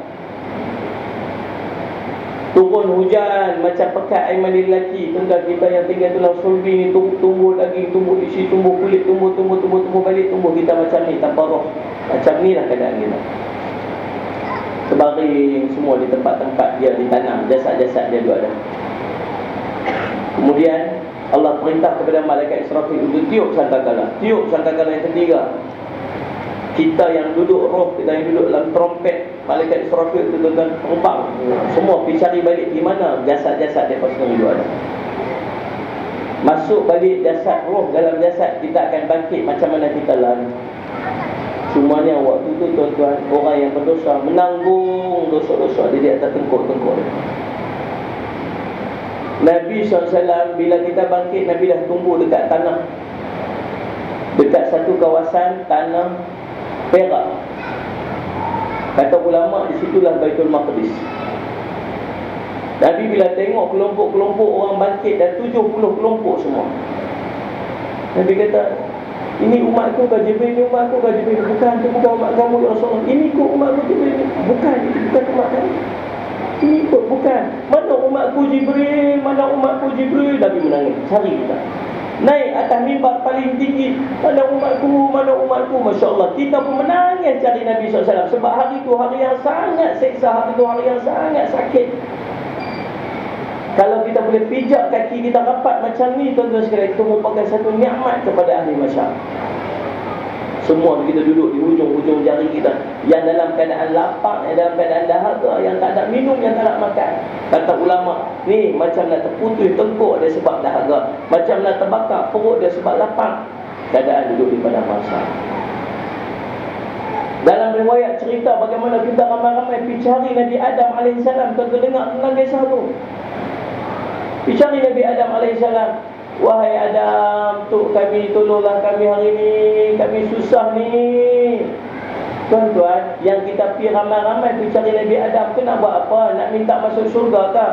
turun hujan macam pekat air mandi lelaki. Tuan-tuan, kita yang tinggal tulang sulbi ni, tumbuh daging, tumbuh isi, tumbuh kulit, tumbuh balik, tumbuh kita macam ni tanpa roh. Macam ni lah keadaan kita. Terbaring semua di tempat-tempat dia ditanam, jasad-jasad dia dua ada. Kemudian Allah perintah kepada Malaikat Israfil untuk tiup sangkakala. Tiup sangkakala yang ketiga. Kita yang duduk roh, kita yang duduk dalam trompet, Malaikat Israfil itu tuan-tuan terbang. Semua pergi cari balik di mana jasad-jasad mereka semua hidup ada. Masuk balik jasad roh dalam jasad, kita akan bangkit macam mana kita lari. Cumanya waktu tu tuan-tuan, orang yang berdosa menanggung dosa-dosa dia di atas tengkuk-tengkuk dia. Nabi SAW bila kita bangkit, Nabi dah tunggu dekat tanah, dekat satu kawasan tanah perak. Kata ulama, di situlah Baitul Maqdis. Nabi bila tengok kelompok-kelompok orang bangkit dan 70 kelompok semua, Nabi kata, ini umatku ke Jibril? Ini umatku ke Jibril? Bukan, itu bukan umat kamu ya Rasulullah. Ini ikut umatku Jibril? Bukan, itu bukan umat kamu. Ini ikut, bukan. Mana umatku Jibril? Mana umatku Jibril? Nabi menangis, cari kita. Naik atas mimbar paling tinggi, mana umatku, mana umatku. Masya Allah, kita pun menangis cari Nabi SAW. Sebab hari itu hari yang sangat seksa, hari itu hari yang sangat sakit. Kalau kita boleh pijak kaki kita rapat macam ni, tuan-tuan sekalian, itu merupakan satu nikmat kepada ahli masyarakat. Semua kita duduk di hujung-hujung jari kita, yang dalam keadaan lapar, yang dalam keadaan dahaga, yang tak ada minum, yang tak nak makan. Kata ulama, ni macam nak terputus tengkuk dia sebab dahaga, macam nak terbakar perut dia sebab lapar. Keadaan duduk di padang mahsyar. Dalam riwayat cerita bagaimana kita ramai-ramai pergi cari Nabi Adam AS. Tuan-tuan dengar tentang kisah tu. Pergi cari Nabi Adam AS. Wahai Adam, tuk kami, tolonglah kami hari ni, kami susah ni. Tuan-tuan, yang kita pergi ramai-ramai pergi cari Nabi Adam, tu nak buat apa? Nak minta masuk syurga ke?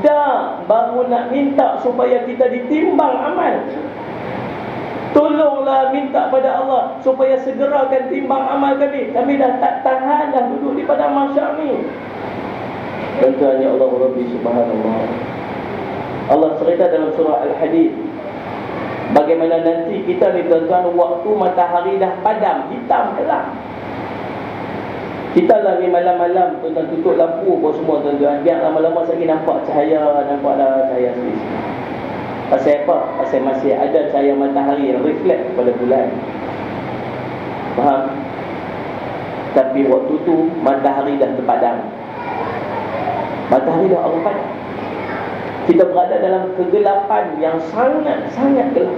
Dah, baru nak minta supaya kita ditimbang amal. Tolonglah minta pada Allah supaya segerakan timbang amal kami. Kami dah tak tahan dah duduk di padang mahsyar ni. Tuan-tuan, ya Allah Rabbi subhanallah. Allah cerita dalam surah Al-Hadid bagaimana nanti kita ni tuan-tuan, waktu matahari dah padam, hitam gelap, kita lagi malam-malam tuan-tuan tutup lampu apa semua tuan-tuan, biar lama-lama lagi nampak cahaya, nampaklah cahaya sedikit. Pasal apa? Pasal masih ada cahaya matahari yang reflect kepada bulan. Faham? Tapi waktu tu matahari dah terpadam, matahari dah Allah padam. Kita berada dalam kegelapan yang sangat-sangat gelap.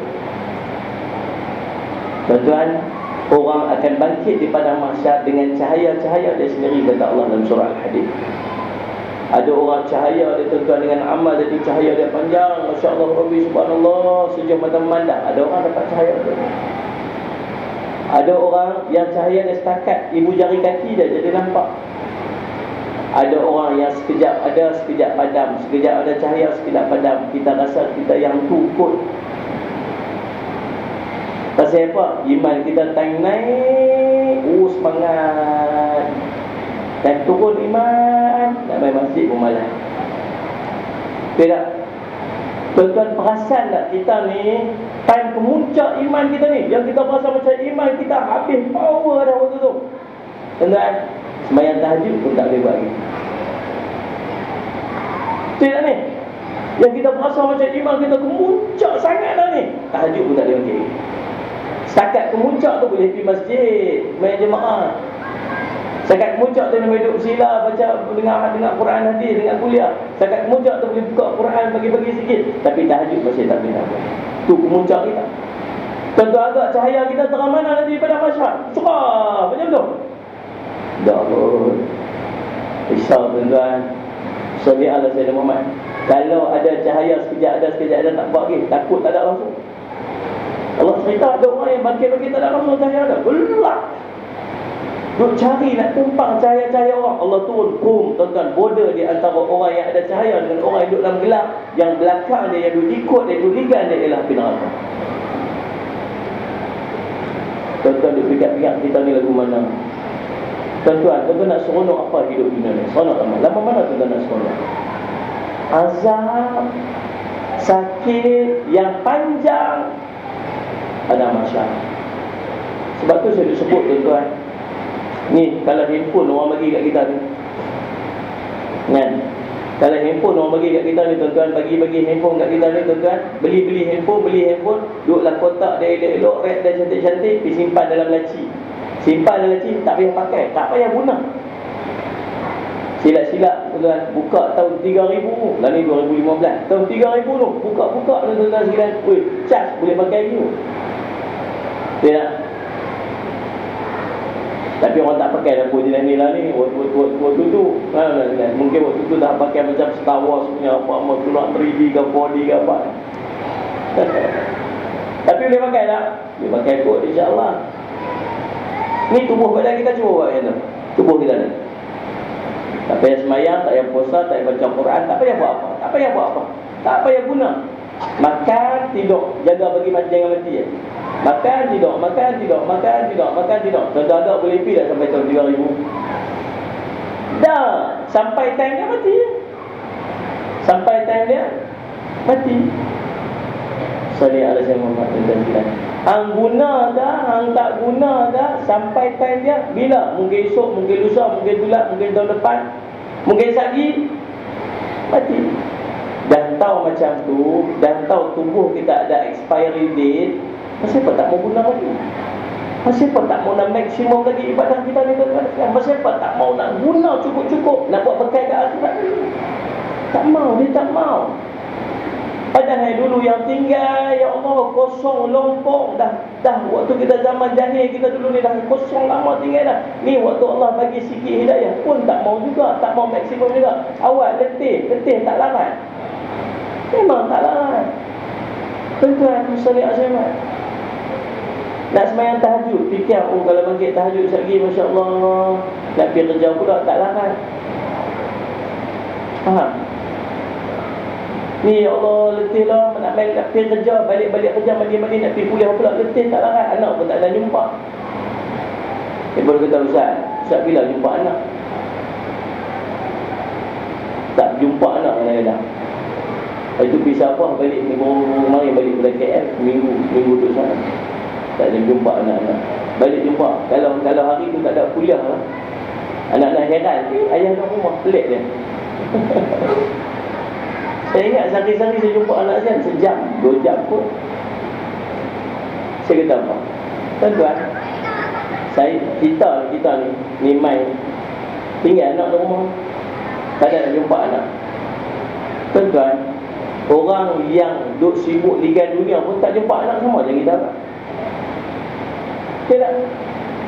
Tuan-tuan, orang akan bangkit di padang mahsyar dengan cahaya-cahaya dia sendiri, kata Allah dalam surah Al-Hadid. Ada orang cahaya dia tuan-tuan dengan amal, jadi cahaya dia panjang, Masya Allah Rabbi subhanallah, sejauh mata memandang. Ada orang dapat cahaya tu. Ada orang yang cahaya dia setakat ibu jari kaki dia jadi nampak. Ada orang yang sekejap ada, sekejap padam, sekejap ada cahaya, sekejap padam. Kita rasa kita yang tu kot. Pasal apa? Iman kita time naik, semangat. Dan turun iman, nak main masjid pun malas. Tidak. Tuan-tuan perasan tak kita ni, time kemuncak iman kita ni, yang kita rasa macam iman kita habis power dah waktu tu. Tuan-tuan, sembahyang tahajud pun tak boleh buat lagi. Betul tak ni? Yang kita berasa macam iman kita kemuncak sangat dah ni, tahajud pun tak boleh bangkit. Setakat kemuncak tu boleh pergi masjid, main jemaah. Setakat kemuncak tu boleh duduk sila, baca, dengar Quran hadis, dengar kuliah. Setakat kemuncak tu boleh buka Quran bagi-bagi sikit. Tapi tahajud masih tak boleh nak buat. Tu kemuncak kita. Tentu agak cahaya kita terang mana nanti pada masyarakat. Cerah macam tu. Tak pun. Risau tuan-tuan. Salih ala Sayyidina Muhammad. Kalau ada cahaya sekejap ada tak buat lagi. Takut tak ada langsung. Allah cerita ada orang yang bangkit-bangkit tak ada langsung cahaya ada. Gelap. Duk cari nak tumpang cahaya-cahaya orang. Allah turun kum tuan-tuan, border di antara orang yang ada cahaya dengan orang yang duduk dalam gelap. Yang belakang dia, yang duduk ikut dia, duduk ligan dia ialah api neraka. Tuan-tuan duk fikir-fikir kita ni lagu mana? Tuan-tuan nak seronok apa hidup dunia ni? Seronok lama. Lama mana tuan-tuan nak seronok? Azab, sakit yang panjang, ada masalah. Sebab tu saya sebut tuan-tuan, ni kalau handphone orang bagi kat kita ni, kan? Kalau handphone orang bagi kat kita ni tuan-tuan, bagi handphone kat kita ni tuan-tuan, beli handphone, duduklah kotak dia elok-elok, red dia cantik-cantik, pergi simpan dalam laci. Simpan dalam laci, tak payah pakai, tak payah guna. Silap-silap tuan-tuan, buka tahun 3000, lah ni 2015, tahun 3000 tu, buka tuan-tuan sekalian, weh, cas boleh pakai ni. Tidak. Tapi orang tak pakai dah pun jenis ni lah ni. Waktu tu mungkin waktu tu dah pakai macam Star Wars punya apa keluar 3D ke 4D ke apa. Tapi boleh pakai tak? Boleh pakai kot insyaAllah. Ni tubuh badan kita cuba buat macam tu. Tubuh kita ni tak payah semayang, tak payah puasa, tak payah baca Quran, tak payah buat apa. Tak payah guna. Makan, tidur, jaga bagi jangan mati ya. Makan, tidur. Tuan-tuan boleh pergi dah sampai tahun 3000. Dah, sampai time dia mati. Sampai time dia mati. Salih ala Sayyidina Muhammad dan hang guna dah, hang tak guna dah, sampai time dia bila? Mungkin esok, mungkin lusa, mungkin bulan, mungkin tahun depan, mungkin lagi mati. Dah tahu macam tu, dah tahu tubuh kita ada expiry date, masih apa tak mau guna lagi? Masih apa tak mau nak maksimum lagi ibadah kita ni tuan-tuan? Masih apa tak mau nak guna cukup-cukup, nak buat bekal ke akhirat ni? Tak mau, dia tak mau. Padahal dulu yang tinggal, ya Allah, kosong, lompong dah waktu kita zaman jahil kita dulu ni dah kosong lama tinggal dah. Ni waktu Allah bagi sikit hidayah pun tak mau juga, tak mau maksimum juga. Awal letih tak larat. Memang tak larat. Tuan-tuan, salih azimah. Nak sembahyang tahajud, fikir, oh kalau bangkit tahajud sekali, Masya Allah, nak pergi kerja pula, tak larat. Faham? Ni ya Allah, letih lah, nak pergi kerja, balik kerja, mandi nak pergi kuliah pula, letih tak larat. Anak pun tak ada jumpa. Baru kata Ustaz bila jumpa anak? Tak jumpa anak kadang-kadang. Itu pisah apa, balik minggu kemarin balik pada KL, minggu tu sana. Tak ada jumpa anak-anak. Balik jumpa, kalau hari tu tak ada kuliah lah, anak-anak heran, ayah kat rumah, pelik dia. Saya ingat sehari-hari saya jumpa anak saya sejam, 2 jam pun. Saya kata apa? Tuan-tuan, kita ni main tinggal anak di rumah, tak ada nak jumpa anak. Tuan-tuan, orang yang duk sibuk ligan dunia pun tak jumpa anak sama je kita. Tidak.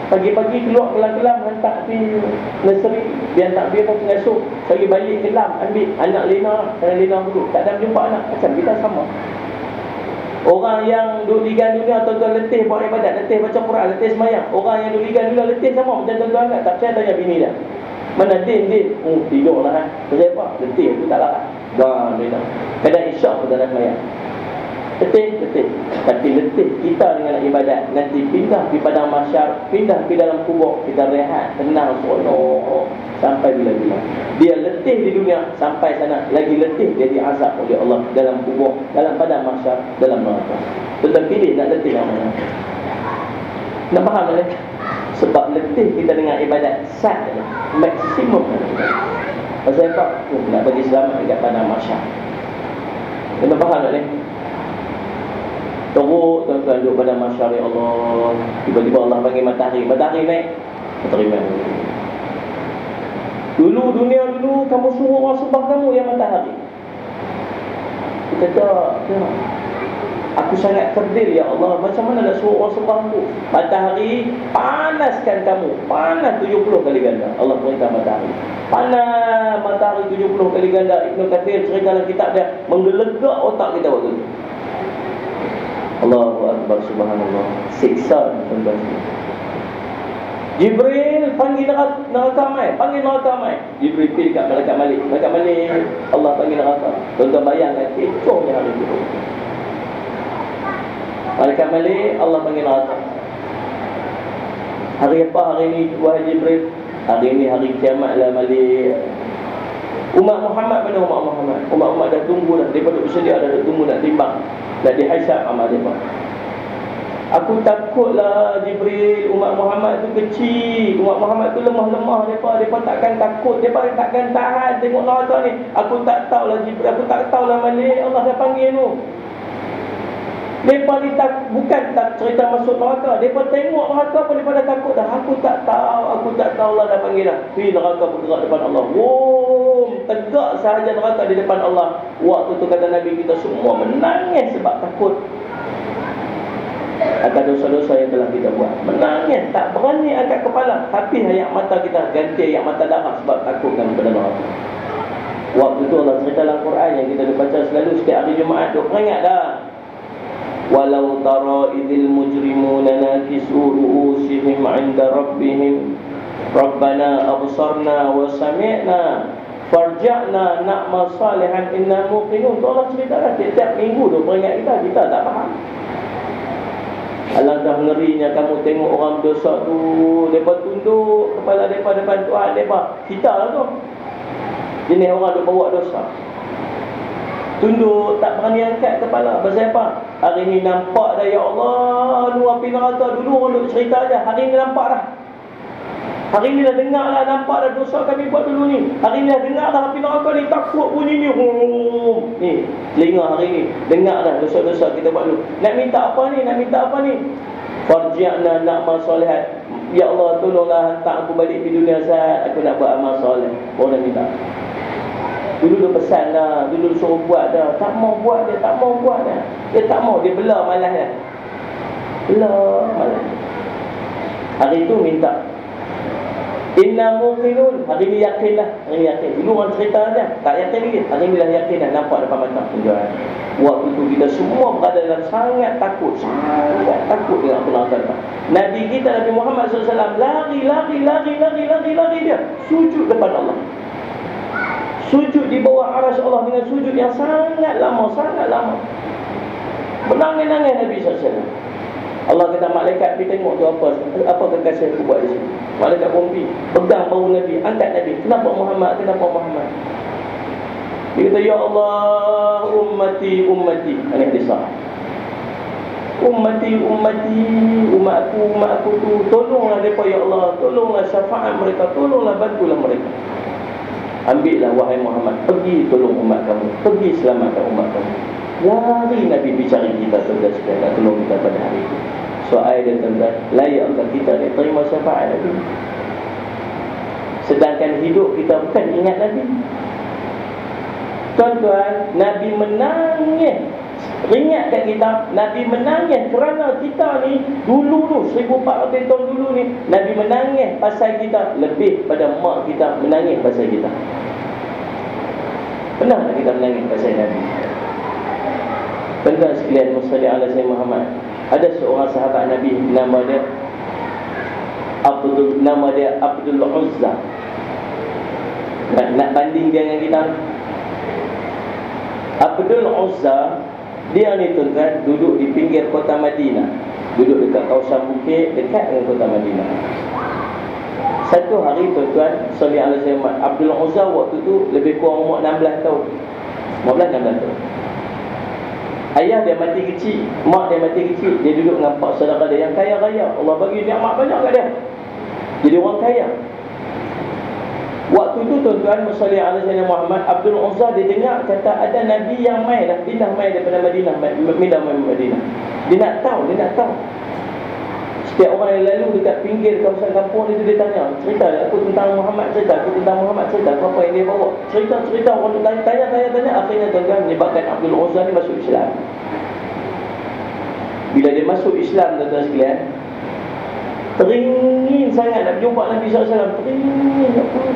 Pagi-pagi keluar kelam-kelam, hantar pergi nursery, dia hantar pergi apa pengasuh, lagi balik kelam, ambil anak Lina dulu, tak ada jumpa anak. Macam kita sama. Orang yang duk ligan dunia, tuan-tuan, letih buat ibadat, letih baca Quran, letih semayang. Orang yang duk ligan dunia letih sama macam tuan-tuan kat. Tak percaya tanya bini dia, mana Din? Tidur lah. Pasal apa? Letih tu tak larat. Kadang isyak pun tak nak semayang. Letih. Tapi letih kita dengan ibadat, nanti pindah di padang mahsyar, pindah di dalam kubur, kita rehat, tenang, seronok sampai bila-bila. Dia letih di dunia, sampai sana lagi letih, dia diazab oleh Allah dalam kubur, dalam padang mahsyar, dalam neraka. Tetapi pilih nak letih yang mana. Nak faham tak? Sebab letih kita dengan ibadat sat je, maksimum. Pasal apa? Nak bagi selamat dekat padang mahsyar. Kena faham tak ni? Teruk tuan-tuan duduk pada mahsyar, ya Allah. Tiba-tiba Allah panggil matahari. Matahari naik. Matahari naik. Dulu, dunia dulu, kamu suruh orang sembah kamu yang matahari. Dia kata, ya, aku sangat kerdil ya Allah. Macam mana nak suruh orang sembah aku? Matahari, panaskan kamu. Panas 70 kali ganda. Allah perintah matahari. Panas matahari 70 kali ganda. Ibn Kathir cerita dalam kitab dia, menggelegak otak kita waktu itu. Allahu Akbar, subhanallah. Siksa tuan-tuan. Jibril panggil neraka mai, panggil neraka mai. Jibril pergi dekat malaikat Malik. Malaikat Malik, Allah panggil neraka. Tuan-tuan bayangkan kecohnya hari itu. Malaikat Malik, Allah panggil neraka. Hari apa hari ini wahai Jibril? Hari ini hari kiamat lah Malik. Umat Muhammad mana umat Muhammad? Umat dah tunggu dah. Mereka bersedia dah tunggu nak timbang. Nak dihisab amal mereka. Aku takutlah Jibril, umat Muhammad tu kecil. Umat Muhammad tu lemah-lemah. Mereka takkan takut. Mereka takkan tahan tengok neraka ni. Aku tak tahulah Jibril. Aku tak tahulah Malik. Allah dah panggil tu. Mereka ni bukan tak cerita masuk neraka. Mereka tengok neraka pun mereka dah takut dah. Aku tak tahu Allah dah panggil dah. Neraka bergerak depan Allah. Tegak sahaja neraka di depan Allah. Waktu tu kata Nabi kita semua menangis sebab takut akan dosa-dosa yang telah kita buat. Menangis, tak berani angkat kepala. Tapi ayat mata kita ganti ayat mata darah sebab takutkan kepada neraka. Waktu tu Allah cerita dalam Quran yang kita baca selalu setiap hari Jumaat. Duk peringat dah. Walau tara idil mujrimuna nakisu ru'usihim 'inda rabbihim Rabbana absarna wa sami'na farja'na na'mal salihan inna muqinun. Tu Allah cerita dah setiap minggu tu peringat kita tak faham. Alangkah ngerinya kamu tengok orang berdosa tu, mereka tunduk kepala mereka depan Tuhan mereka. Kita lah tu jenis orang duk bawa dosa, tunduk, tak berani angkat kepala. Pasal apa? Hari ni nampak dah, ya Allah, lu api neraka. Dulu orang duk cerita je, hari ni nampak dah. Hari ni dah dengar lah, nampak dah dosa kami buat dulu ni. Hari ni dah dengar dah api neraka ni, takut bunyi ni. Ni, telinga hari ni dengar dah dosa-dosa kita buat dulu. Nak minta apa ni? Farji'na na'mal salihat. Ya Allah, tolonglah hantar aku balik di dunia saat aku nak buat amal soleh. Orang minta. Dulu dia pesan dah, dulu dia suruh buat dah. Tak mau buat dia, tak mau buat dah. Dia tak mau, dia belah malas dah. Belah malas. Hari tu minta. Inna muqinun. Hari ni yakin dah. Hari ni yakin. Dulu orang cerita aja, tak yakin lagi. Hari ni dah yakin dah, nampak depan mata tujuan. Waktu tu kita semua berada dalam sangat takut dengan neraka. Nabi kita Nabi Muhammad SAW lari dia sujud depan Allah. Sujud di bawah arasy Allah dengan sujud yang sangat lama. Menangis Nabi SAW. Allah kata malaikat pergi tengok tu apa kekasih aku buat di sini. Malaikat pun pergi pegang bahu Nabi, angkat Nabi. Kenapa Muhammad? Dia kata, ya Allah, ummati. Ini hadis sahih. Ummati, umatku tu. Tolonglah mereka ya Allah. Tolonglah syafaat mereka. Tolonglah bantulah mereka. Ambillah wahai Muhammad, pergi tolong umat kamu, pergi selamatkan umat kamu. Lari Nabi bicara kita sudah nak tolong kita pada hari itu. Soal dia tuan-tuan, layakkah kita terima syafaat Nabi? Sedangkan hidup kita bukan ingat Nabi. Tuan-tuan, Nabi menangis. Ingatkan kita, Nabi menangis kerana kita ni dulu tu 1400 tahun dulu ni, Nabi menangis pasal kita lebih pada mak kita menangis pasal kita. Pernah tak kita menangis pasal Nabi? Tuan-tuan sekalian, mussalli ala sayyidina Muhammad. Ada seorang sahabat Nabi nama dia Abdul Uzza. Nak banding dia dengan kita. Abdul Uzza, dia ni tuan-tuan duduk di pinggir kota Madinah, duduk dekat kawasan bukit dekat dengan kota Madinah. Satu hari tuan-tuan, salli ala sayyidina Muhammad, Abdul Uzza waktu tu lebih kurang umur 16 tahun. 16 tahun. Ayah dia mati kecil, mak dia mati kecil. Dia duduk dengan pak saudara dia yang kaya raya. Allah bagi nikmat banyak kat dia. Jadi orang kaya. Waktu itu tuan-tuan Musalli ala Sayyidina Muhammad, Abdul Uzza dia dengar kata ada Nabi yang mai dah pindah mai daripada Madinah, pindah mai Madinah. Dia nak tahu. Setiap orang yang lalu dekat pinggir kawasan kampung itu dia tanya, cerita aku tentang Muhammad, cerita apa yang dia bawa. Cerita orang tu tanya. Akhirnya tuan-tuan menyebabkan Abdul Uzza ni masuk Islam. Bila dia masuk Islam, tuan-tuan sekalian, teringin sangat nak berjumpa Nabi SAW. Teringin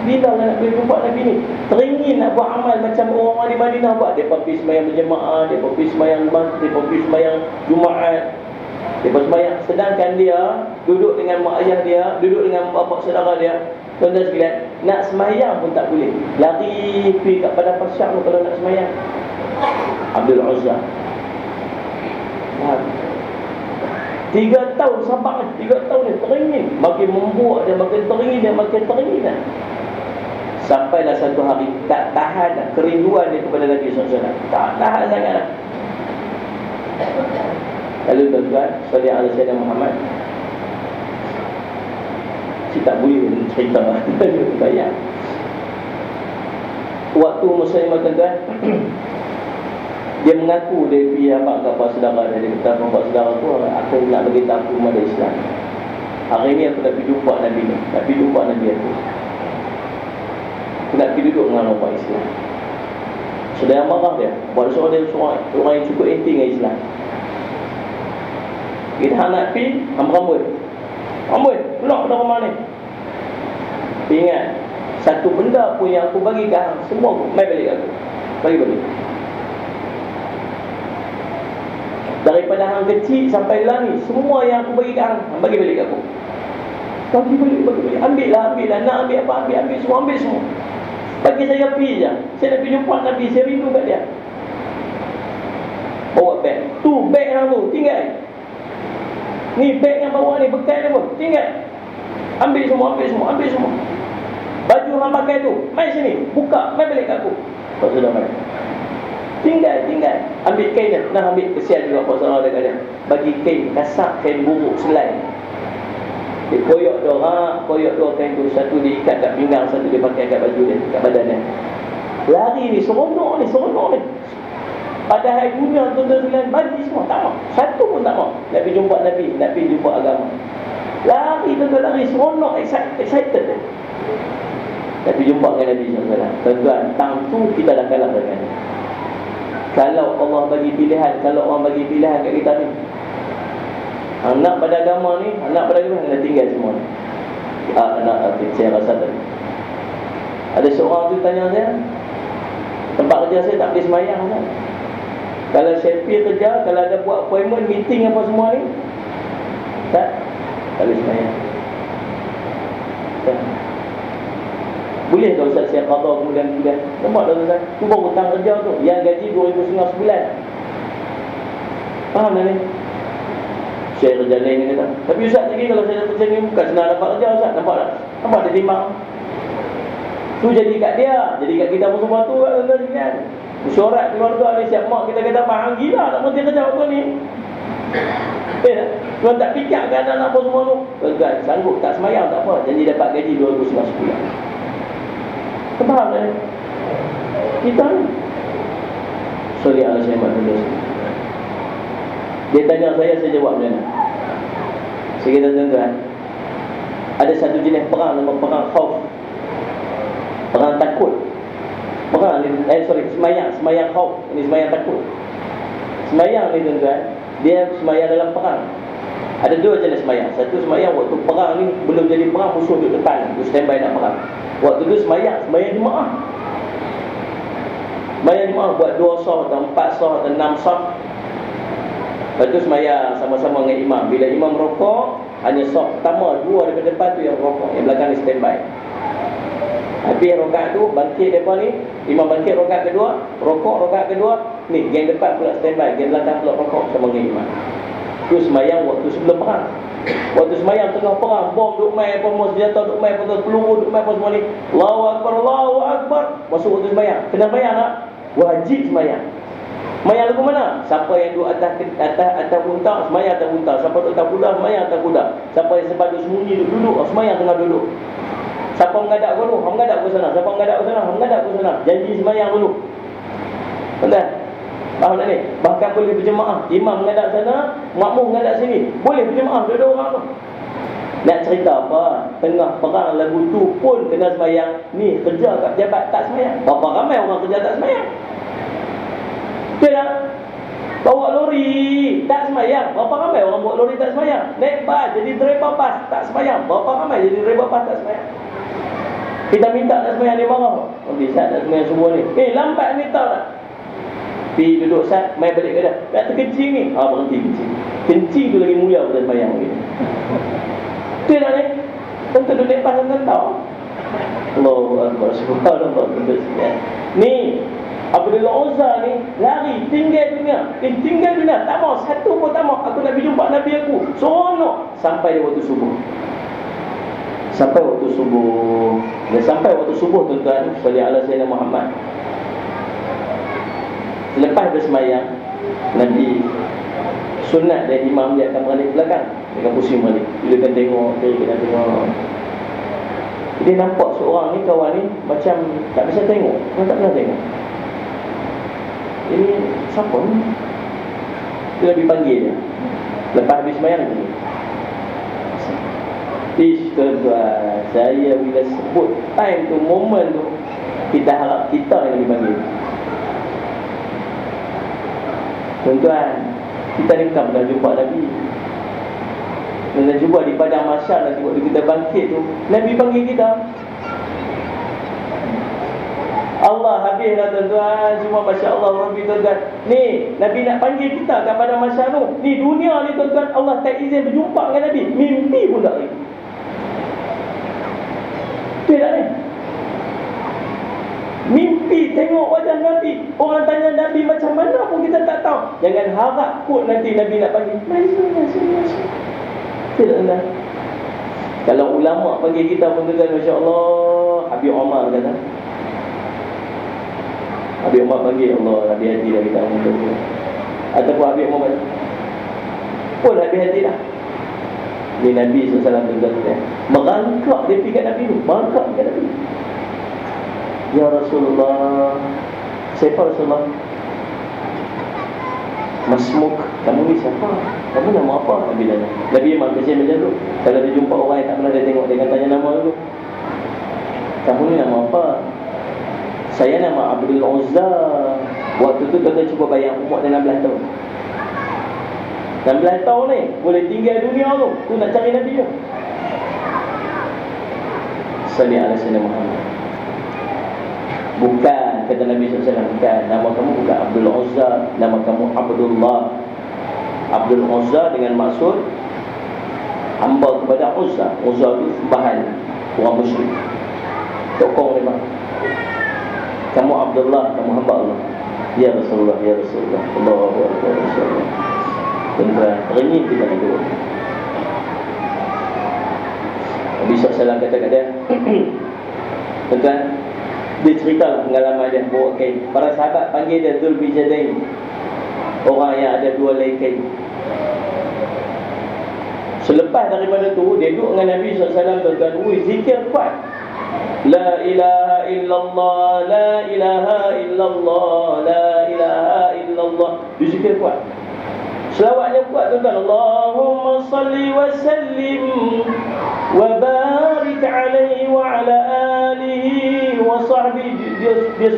bila nak berjumpa Nabi ni. Teringin nak buat amal macam orang di Madinah buat. Mereka pergi sembahyang berjemaah, mereka pergi sembahyang Jumaat, mereka sembahyang. Sedangkan dia duduk dengan mak ayah dia, duduk dengan bapa saudara dia. Tuan-tuan sekalian, nak sembahyang pun tak boleh. Lari pergi kat padang pasar kalau nak sembahyang. Abdul Uzza 3 tahun sabar, 3 tahun dia teringin, makin membuat dia, makin teringin dah. Sampailah satu hari tak tahan dah kerinduan dia kepada Nabi SAW. Tak tahan sangat dah. Lalu tuan-tuan Salli ala Sayyidina Muhammad, saya tak boleh cerita bayang. Waktu Muslimah tuan-tuan, dia mengaku dia pergi abang-abang saudara dia. Dia kata, abang saudara tu, aku nak bagi tahu kepada Islam. Hari ni aku nak pergi jumpa Nabi ni, nak pergi jumpa Nabi aku. Aku nak pergi duduk dengan orang Islam. Saudara marah dia, buat dia orang yang cukup inti dengan Islam. Kita nak pergi, rambut, keluar pada rumah ni. Ingat, satu benda pun yang aku bagi ke hang, semua mai balik aku. Bagi-balik. Daripada hang kecil sampai lah ni, semua yang aku bagi kat hang, bagi balik kat aku. Bagi balik. Ambil lah. Nak ambil apa, ambil semua. Bagi saya pergi je. Saya nak pergi jumpa Nabi, saya rindu kat dia. Bawa beg. Tu, beg hang tu, tinggal. Ni beg yang bawa ni, bekal dia pun, tinggal. Ambil semua. Baju hang pakai tu, mai sini, buka, mai balik kat aku. Tak sudah mai. Tinggal. Ambil kain dia. Nah, ambil kesian juga pasal dekat dia. Bagi kain kasak, kain buruk selai. Dia koyok dua kain tu. Satu diikat kat pinggang, satu dia pakai kat baju dia, kat badan dia. Lari ni, seronok ni. Padahal dunia tuan-tuan sekalian bagi semua, tak mau. Satu pun tak mau. Nak pergi jumpa Nabi, nak pergi jumpa agama. Lari tuan-tuan, lari, seronok, excited dia. Nak pergi jumpa dengan Nabi SAW. Tuan-tuan, tang tu kita dah kalah dengan dia. Kalau Allah bagi pilihan, kat kita ni, anak pada agama ni, nak tinggal semua ni. Saya rasa tadi ada seorang tu tanya saya, tempat kerja saya tak boleh sembahyang kan? Kalau saya pergi kerja, kalau ada buat appointment, meeting apa semua ni, tak boleh sembahyang. Boleh tak Ustaz saya qada bulan-bulan? Nampak tak Ustaz? Tu baru hutang kerja tu, yang gaji RM2,500 sebulan. Faham tak ni? Saya kerja lain ni kata, tapi Ustaz lagi kalau saya kerja ni bukan senang dapat kerja Ustaz. Nampak tak? Nampak dia timbang. Tu jadi kat dia, jadi kat kita pun semua tu kan. Mesyuarat keluarga ni, siap mak kita kata, hang gila tak berhenti kerja waktu ni. Tuan tak fikir kan anak apa semua tu. Tuan sanggup tak semayang tak apa, janji dapat gaji RM2,500 sebulan. Faham tak ni? Kita ni Salli ala Sayyidina Muhammad. Dia tanya saya jawab macam mana. Saya kata tuan-tuan, ada satu jenis perang nama perang khauf, perang takut. Perang ni, semayang khauf. Ini semayang takut. Semayang ni tuan-tuan, dia semayang dalam perang. Ada dua jenis semayang. Satu semayang waktu perang ni, belum jadi perang, musuh duduk depan, tu standby nak perang. Waktu tu semayang jemaah. Semayang jemaah buat 2 saf atau 4 saf atau 6 saf. Lepas tu semayang sama-sama dengan imam. Bila imam rokok, hanya saf pertama, 2 daripada depan tu yang rokok, yang belakang ni standby. Habis rokaat tu, bangkit mereka ni, imam bangkit rokaat kedua, rokok rokaat kedua, ni geng depan pula standby, geng belakang pula rokok sama dengan imam. Tu semayang waktu sebelum perang. Waktu semayang tengah perang, bom duk main, apa senjata duk main, apa peluru duk main, apa semua ni, Allahu Akbar, Allahu Akbar. Masuk waktu semayang, kena bayang tak? Wajib semayang. Semayang lagu mana? Siapa yang duduk atas unta, semayang atas unta. Siapa duduk atas kuda, semayang atas kuda. Siapa yang sepatut sembunyi duduk, semayang tengah duduk. Siapa menghadap dulu, menghadap ke sana. Siapa menghadap ke sana, menghadap ke sana. Janji semayang dulu. Betul? Faham tak ni? Bahkan boleh berjemaah. Imam menghadap sana, makmum menghadap sini. Boleh berjemaah dua-dua orang tu. Nak cerita apa? Tengah perang lagu tu pun kena semayang. Ni kerja kat pejabat tak semayang. Berapa ramai orang kerja tak semayang? Betul tak? Bawa lori tak semayang. Berapa ramai orang bawa lori tak semayang? Naik bas jadi driver bas tak semayang. Berapa ramai jadi driver bas tak semayang? Kita minta tak semayang, dia marah. Oh, bisa tak semayang semua ni? Lambat ni tahu tak? Pergi duduk sat, main balik ke dah. Tak terkencing ni. Berhenti kencing. Kencing tu lagi mulia daripada semayang ni. Betul tak ni? Tentu duduk naik bas tuan tahu. Allahu Akbar. Subhanallah. Ni Abdullah Uzza ni lari tinggal dunia. Tinggal dunia. Tak mau satu pun tak mau. Aku nak pergi jumpa Nabi aku. Seronok sampai dia waktu subuh. Sampai waktu subuh. Dan sampai waktu subuh tuan-tuan, salli ala sayyidina Muhammad. Selepas bersemayang, Nabi sunat dan imam dia akan balik belakang. Dia akan pusing balik. Dia akan tengok, dia akan tengok. Dia nampak seorang ni, kawan ni macam tak bisa tengok. Dia tak pernah tengok. Ini siapa ni? Dia Nabi panggil dia. Lepas habis semayang ni, tuan-tuan, saya bila sebut time tu, moment tu, kita harap kita yang dipanggil. Tuan-tuan, kita ni bukan pernah jumpa Nabi. Kita jumpa di padang mahsyar nanti waktu kita bangkit tu, Nabi panggil kita. Allah habislah tuan-tuan. Semua Masya Allah Rabbi tuan-tuan. Ni Nabi nak panggil kita kat padang mahsyar tu. Ni dunia ni tuan-tuan, Allah tak izin berjumpa dengan Nabi. Mimpi pun tak lagi. Betul tak ni? Mimpi tengok wajah Nabi. Orang tanya Nabi macam mana pun kita tak tahu. Jangan harap kot nanti Nabi nak panggil. Masya. Betul tak? Kalau ulama panggil kita pun tuan, Masya Allah. Habib Omar kata. Habib Omar panggil Allah. Hati-hati dah kita orang tu. Ataupun Habib Omar pun hati-hati dah. Ni Nabi SAW tuan-tuan. Merangkak dia pergi kat Nabi tu. Merangkak kat Nabi. Ya Rasulullah. Siapa Rasulullah? Masmuk. Kamu ni siapa? Kamu nama apa? Nabi tanya. Nabi memang kesian macam tu. Kalau dia jumpa orang yang tak pernah dia tengok, dia akan tanya nama dulu. Kamu ni nama apa? Saya nama Abdul Uzza. Waktu tu tuan-tuan cuba bayang, umur dia 16 tahun. 16 tahun ni boleh tinggal dunia tu. Tu nak cari Nabi tu. Salli ala sayyidina Muhammad. Bukan, kata Nabi SAW, bukan. Nama kamu bukan Abdul Uzza. Nama kamu Abdullah. Abdul Uzza dengan maksud hamba kepada Uzza. Uzza itu sembahan orang musyrik. Tokong memang. Kamu Abdullah, kamu hamba Allah. Ya Rasulullah, ya Rasulullah. Allahu Akbar, Rasulullah. Tuan-tuan, renyih kita hidup. Nabi SAW kata kat dia, tuan-tuan, dia ceritalah pengalaman dia. Okay, para sahabat panggil dia Dzul Bijadain, orang yang ada dua helai kain. Selepas daripada tu, dia duduk dengan Nabi SAW, tuan-tuan, zikir kuat. La ilaha illallah, la ilaha illallah, la ilaha illallah. Dia zikir kuat. Selawatnya kuat tuan-tuan. Allahumma salli wa sallim wa barik alaihi wa ala alihi wa sahbihi. Dia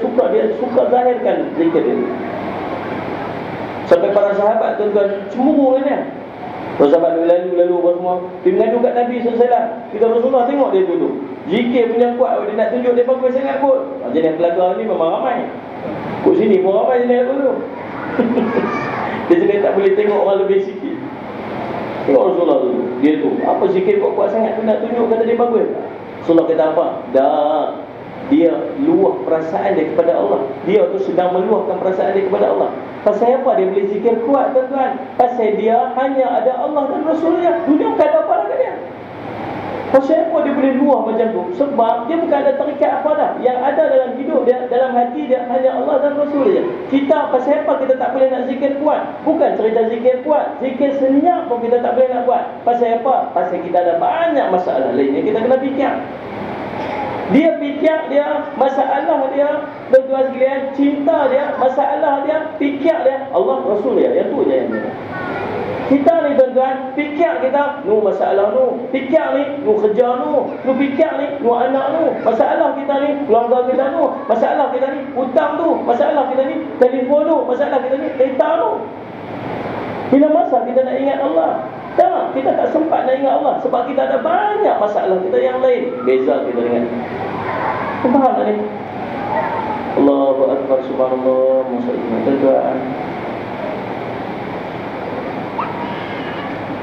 suka zahirkan zikir dia. Sampai para sahabat tuan-tuan cemburu dengan dia. Para sahabat lalu apa semua, dia mengadu kat Nabi SAW. Kita Rasulullah tengok dia dulu, zikir punya kuat. Dia nak tunjuk dia bagus sangat kot. Jenis pelaga ni memang ramai. Kat sini pun ramai jenis dulu. Dia cakap tak boleh tengok orang lebih sikit. Tengok Rasulullah dulu. Dia tu, apa zikir kuat-kuat sangat tu nak tunjuk kata dia bagus. Rasulullah kata apa? Dah, dia luah perasaan dia kepada Allah. Dia tu sedang meluahkan perasaan dia kepada Allah. Pasal apa dia boleh zikir kuat tuan-tuan? Pasal dia hanya ada Allah dan Rasulnya. Dunia bukan ada apa lagi dia. Pasal apa dia boleh luah macam tu? Sebab dia bukan ada terikat apa dah. Yang ada dalam hidup dia, dalam hati dia, hanya Allah dan Rasul dia. Kita, pasal apa kita tak boleh nak zikir kuat? Bukan cerita zikir kuat, zikir senyap pun kita tak boleh nak buat. Pasal apa? Pasal kita ada banyak masalah lain yang kita kena fikir. Dia fikir dia, masalah dia, tuan-tuan sekalian, cinta dia, masalah dia, fikir dia, Allah Rasul dia. Yang tu je yang dia. Kita ni tuan-tuan, fikir kita, masalah fikir ni, kerja fikir ni, anak masalah kita ni, keluarga kita masalah kita ni, hutang masalah kita ni, telefon masalah kita ni, kereta Bila masa kita nak ingat Allah? Tak, kita tak sempat nak ingat Allah sebab kita ada banyak masalah kita yang lain. Beza kita dengan. Kau faham tak ni? Allahu Akbar, subhanallah, masalah tuan-tuan.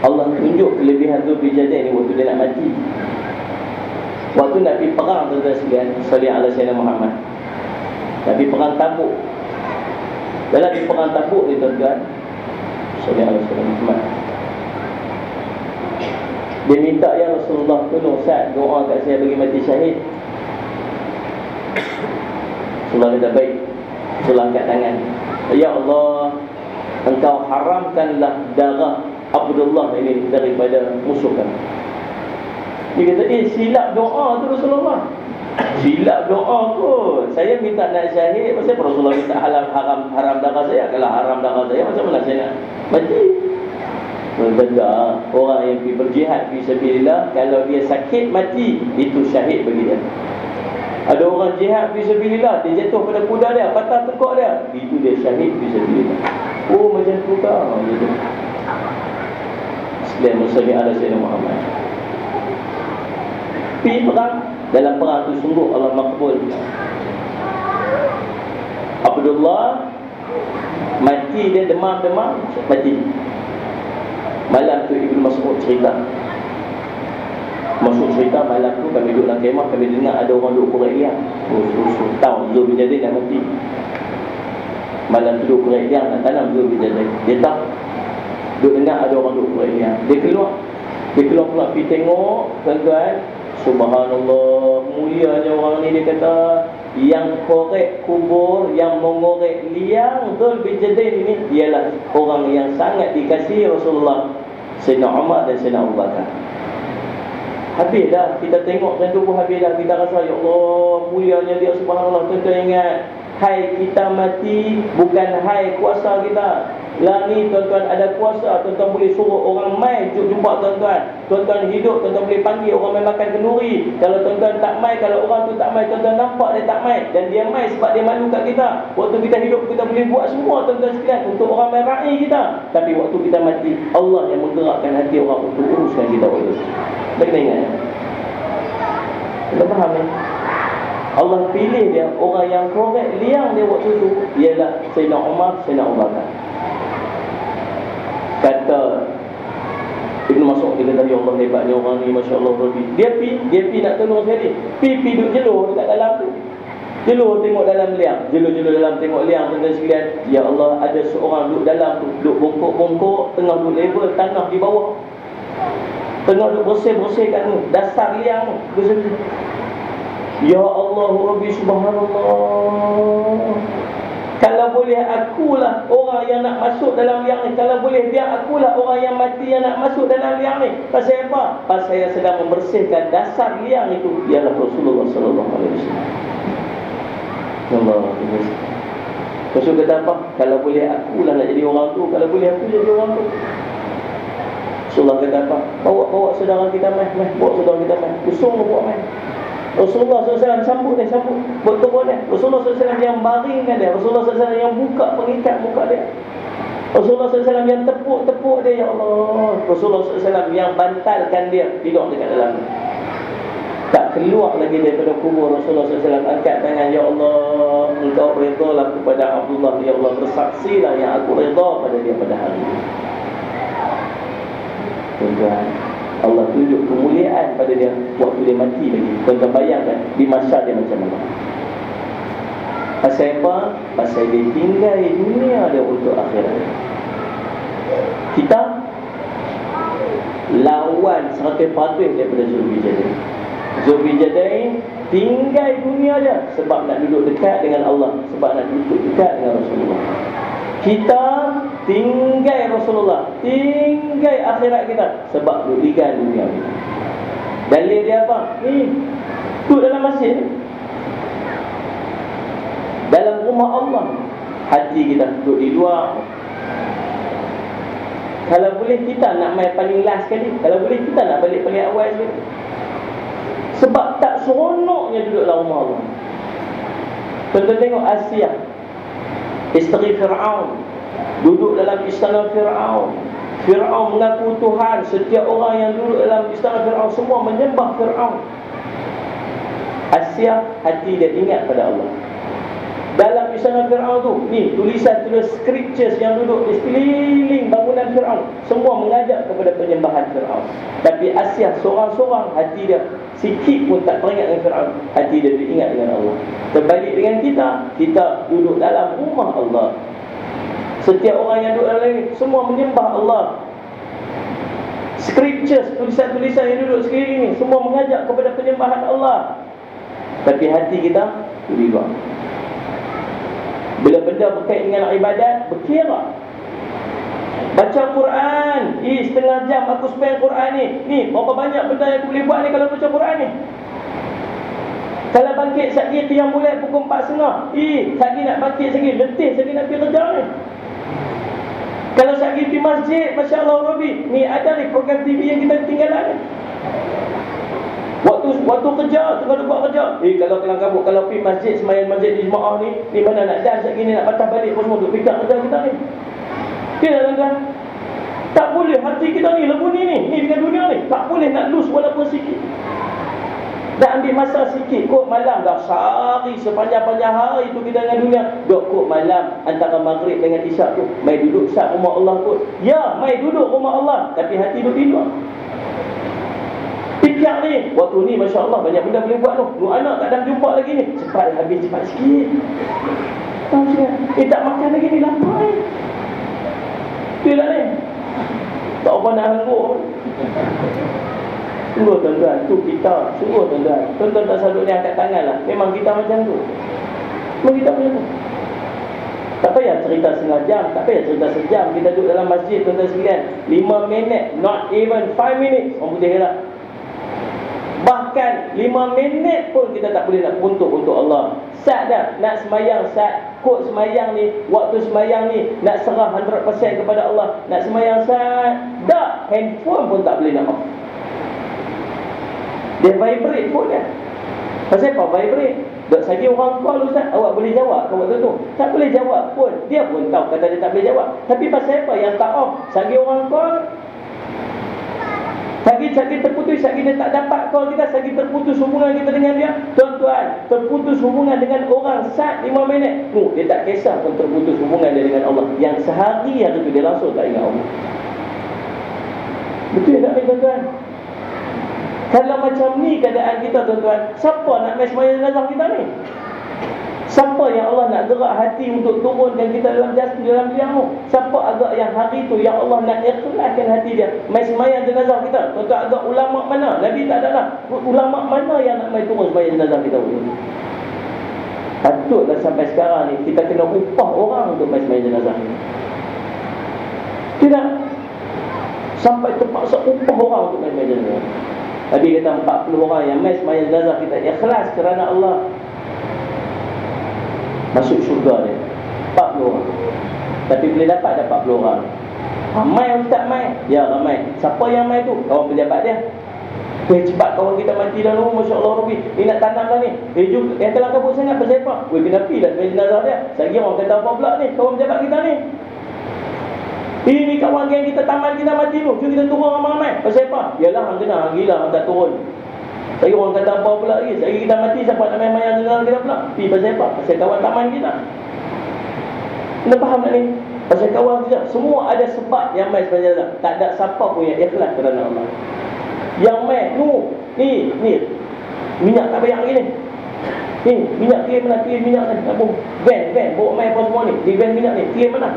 Allah tunjuk kelebihan Zulkarnain ni waktu dia nak mati. Waktu nak pergi perang, tuan-tuan sekalian, salih ala sayyidina Muhammad. Nak pergi perang Tabuk. Dalam pergi perang Tabuk ni tuan-tuan, salih ala sayyidina Muhammad, dia minta, ya Rasulullah, tolong Sa'ad doa kat saya bagi mati syahid. Rasulullah kata baik. Rasulullah angkat tangan, ya Allah, Engkau haramkanlah darah Abdullah ini daripada musuh kami. Dia kata, silap doa tu Rasulullah. Silap doa kot. Saya minta nak syahid, pasal Rasulullah minta haram darah saya. Kalau haram darah saya, macam mana saya nak mati? Betul. Orang yang pergi berjihad fisabilillah, kalau dia sakit mati, itu syahid bagi dia. Ada orang jihad fisabilillah, dia jatuh pada kuda dia, patah tengkok dia, itu dia syahid fisabilillah. Oh, macam tu kau. Dan musalli ala sayyidina Muhammad. Pergi perang. Dalam perang tu sungguh Allah makbul. Abdullah mati, dia demam-demam, mati. Malam tu Ibnu Mas'ud cerita. Malam tu kami duduk dalam kemah, kami dengar ada orang duduk korek liang. Tahu Zul bin Jadid dah mati. Malam tu duduk korek liang nak tanam Zul bin Jadid. Dia tahu. Duk dengar ada orang duk berlian. Dia keluar pergi tengok, tuan-tuan. Subhanallah, mulianya orang ni. Dia kata, yang korek kubur, yang mengorek liang Zul bin Jadid ini, ialah orang yang sangat dikasihi Rasulullah, Sayyidina Umar dan Sayyidina Abu Bakar. Habis dah, kita tengok macam tu pun habis dah. Kita rasa, ya Allah, mulianya dia, subhanallah. Tuan-tuan ingat, hai kita mati bukan hai kuasa kita. Lah ni tuan-tuan ada kuasa, tuan-tuan boleh suruh orang mai jumpa tuan-tuan. Tuan-tuan hidup, tuan-tuan boleh panggil orang mai makan kenduri. Kalau tuan-tuan tak mai, kalau orang tu tak mai, tuan-tuan nampak dia tak mai, dan dia mai sebab dia malu kat kita. Waktu kita hidup, kita boleh buat semua tuan-tuan sekalian untuk orang mai ra'i kita. Tapi waktu kita mati, Allah yang menggerakkan hati orang untuk uruskan kita waktu tu. Kita kena ingat. Kita faham ni? Allah pilih dia, orang yang korek liang dia waktu tu ialah Sayyidina Umar, Sayyidina Abu Bakar. Kata Ibn Mas'ud, dia kata, ya Allah, hebatnya orang ni, Masya Allah, Rabbi. Dia pi nak tolong sekali. Pi duduk jelur dekat dalam tu. Jelur tengok dalam liang. Jelur dalam tengok liang, tuan-tuan sekalian. Ya Allah, ada seorang duduk dalam tu, duduk bongkok-bongkok, tengah duduk level tanah di bawah. Tengah duduk bersih-bersih kat tu, dasar liang tu, bersih-bersih. Ya Allah, Rabbi, subhanallah. Kalau boleh akulah orang yang nak masuk dalam liang ni. Kalau boleh dia, akulah orang yang mati yang nak masuk dalam liang ni. Pasal apa? Pasal yang sedang membersihkan dasar liang itu ialah Rasulullah sallallahu alaihi wasallam. Allah. Rasul kata apa? Kalau boleh akulah nak jadi orang tu. Kalau boleh aku jadi orang tu. Rasulullah kata apa? Bawa saudara kita mai. Bawa saudara kita mai. Usung bawa mai. Rasulullah SAW sambut buat turun dia. Rasulullah SAW yang baringkan dia. Rasulullah SAW yang buka pengikat muka dia. Rasulullah SAW yang tepuk dia, ya Allah. Rasulullah SAW yang bantalkan dia tidur dekat dalam. Tak keluar lagi daripada kubur. Rasulullah SAW angkat tangan, ya Allah, Engkau redalah kepada Abdullah, ya Allah, bersaksilah yang aku reda pada dia pada hari ini. Tuan-tuan, Allah tunjuk kemuliaan pada dia waktu dia mati lagi. Tuan-tuan bayangkan di masa dia macam mana. Pasal apa? Pasal dia tinggal dunia dia untuk akhirat. Kita lawan 100% daripada Zulkifli. Zulkifli tinggal dunia dia sebab nak duduk dekat dengan Allah, sebab nak duduk dekat dengan Rasulullah. Kita tinggal Rasulullah, tinggal akhirat kita sebab duduk dekat dunia kita. Dalil dia apa? Ni, duduk dalam masjid, dalam rumah Allah. Hati kita duduk di luar. Kalau boleh kita nak main paling last sekali, kalau boleh kita nak balik paling awal sekali. Sebab tak seronoknya duduk dalam rumah Allah. Tuan-tuan tengok Asia, isteri Fir'aun, duduk dalam istana Fir'aun. Fir'aun mengaku Tuhan. Setiap orang yang duduk dalam istana Fir'aun semua menyembah Fir'aun. Asia, hati dia ingat pada Allah. Dalam istana Fir'aun tu, ni tulisan-tulis scriptures yang duduk di sekeliling bangunan Fir'aun, semua mengajak kepada penyembahan Fir'aun. Tapi Asia seorang-seorang, hati dia sikit pun tak teringat dengan Fir'aun. Hati dia ingat dengan Allah. Terbalik dengan kita duduk dalam rumah Allah. Setiap orang yang duduk dalam langit semua menyembah Allah. Scriptures, tulisan-tulisan yang duduk sekeliling ni semua mengajak kepada penyembahan Allah. Tapi hati kita di luar. Bila benda berkait dengan ibadat, berkira. Baca Quran, setengah jam aku spend Quran ni. Ni, berapa banyak benda yang aku boleh buat ni kalau baca Quran ni. Kalau bangkit sekali yang mulai pukul 4.30, sekali nak bangkit sekali, letih sekali nak pergi kerja ni. Kalau sekali di masjid, Masya Allah Rabbi, ni ada ni program TV yang kita tinggalan ni. Waktu kerja, tengah buat kerja. Kalau kelang kabut, kalau pergi masjid, sembahyang masjid di jemaah ni mana nak dan sekali nak patah balik pun semua untuk fikir kerja kita ni. Tidak tuan-tuan. Tak boleh hati kita ni lebu ni dengan dunia ni. Tak boleh nak lose walaupun sikit. Dah ambil masa sikit, kot malam dah sehari sepanjang-panjang hari tu kita dengan dunia. Duk kot malam antara maghrib dengan isyak tu, mai duduk sat rumah Allah kot. Ya, mai duduk rumah Allah, tapi hati duduk di luar. Fikir ni, waktu ni Masya Allah banyak benda boleh buat tu. Lu anak tak ada jumpa lagi ni, cepat habis, cepat sikit. Tahu sikit, tak makan lagi ni, lapar ni. Tu lah ni. Tak apa nak hangguk. Sungguh tuan-tuan, tu kita. Sungguh tuan-tuan. Tuan-tuan tak selalu ni angkat tangan lah. Memang kita macam tu. Memang kita macam tu. Tak payah cerita setengah jam, tak payah cerita sejam. Kita duduk dalam masjid tuan-tuan sekalian, 5 minit, not even 5 minutes, orang putih lah. Bahkan 5 minit pun kita tak boleh nak untuk Allah. Sat dah, nak semayang sat, kod semayang ni, waktu semayang ni, nak serah 100% kepada Allah. Nak semayang sat, dah, handphone pun tak boleh nak off. Dia vibrate pun dia. Pasal apa vibrate? Dok sagi orang call Ustaz, awak boleh jawab ke waktu tu? Tak boleh jawab pun. Dia pun tahu kata dia tak boleh jawab. Tapi pasal apa yang tak off? Sagi orang call, sagi terputus, sagi dia tak dapat call kita, sagi terputus hubungan kita dengan dia. Tuan-tuan, terputus hubungan dengan orang sat 5 minit. Dia tak kisah pun terputus hubungan dia dengan Allah. Yang sehari hari tu dia langsung tak ingat Allah. Betul tak ni tuan-tuan? Kalau macam ni keadaan kita tuan-tuan, siapa nak main sembahyang jenazah kita ni? Siapa yang Allah nak gerak hati untuk turunkan kita dalam dalam liang? Siapa agak yang hari tu yang Allah nak ikhlaskan hati dia main sembahyang jenazah kita? Tuan-tuan agak ulama mana? Nabi tak ada lah. Ulama mana yang nak main turun sembahyang jenazah kita? Patutlah sampai sekarang ni kita kena upah orang untuk main sembahyang jenazah ni. Tidak. Sampai terpaksa upah orang untuk main sembahyang jenazah. Nabi kata 40 orang yang main sembahyang jenazah kita ikhlas kerana Allah, masuk syurga dia. 40 orang. Tapi boleh dapat 40 orang. Ramai Ustaz mai? Ya ramai. Siapa yang mai tu? Kawan pejabat dia. Cepat kawan kita mati dah lu, Masya Allah Rabbi. Ni nak tanam dah ni. Jom, yang kelang kabut sangat pasal apa? Kena pergi dah sembahyang jenazah dia. Lagi orang kata apa pula ni? Kawan pejabat kita ni. Ini kawan geng kita, taman kita mati tu. Jom kita turun ramai-ramai. Pasal apa? Yalah hang kena, hang gila, hang tak turun. Lagi orang kata apa pula lagi? Lagi kita mati, siapa nak main mayang jenazah kita pula? Pergi pasal apa? Pasal kawan taman kita. Anda faham tak ni? Pasal kawan kita, semua ada sebab yang main sembahyang jenazah. Tak ada siapa pun yang ikhlas kerana Allah. Yang main, ni minyak tak bayar lagi ni. Ni, minyak kirim mana? Kirim minyak ni. Van, bawa main apa semua ni. Di van minyak ni, kirim mana?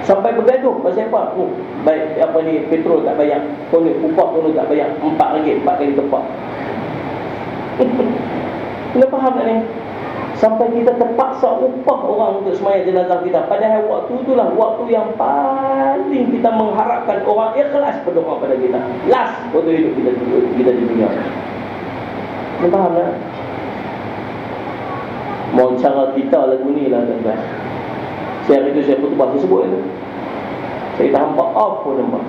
Sampai bergaduh pasal apa? Baik apa ni, petrol tak bayar, upah pun tak bayar, RM4, 4 kali tepak. Kena faham tak ni? Sampai kita terpaksa upah orang untuk semayang jenazah kita. Padahal waktu itulah waktu yang paling kita mengharapkan orang ikhlas berdoa pada kita. Last waktu hidup kita di dunia. Kena faham tak? Mau cara kita lagu ni lah tuan-tuan. Saya itu saya khutbah, saya sebut itu. Saya kata hampa off pun nampak.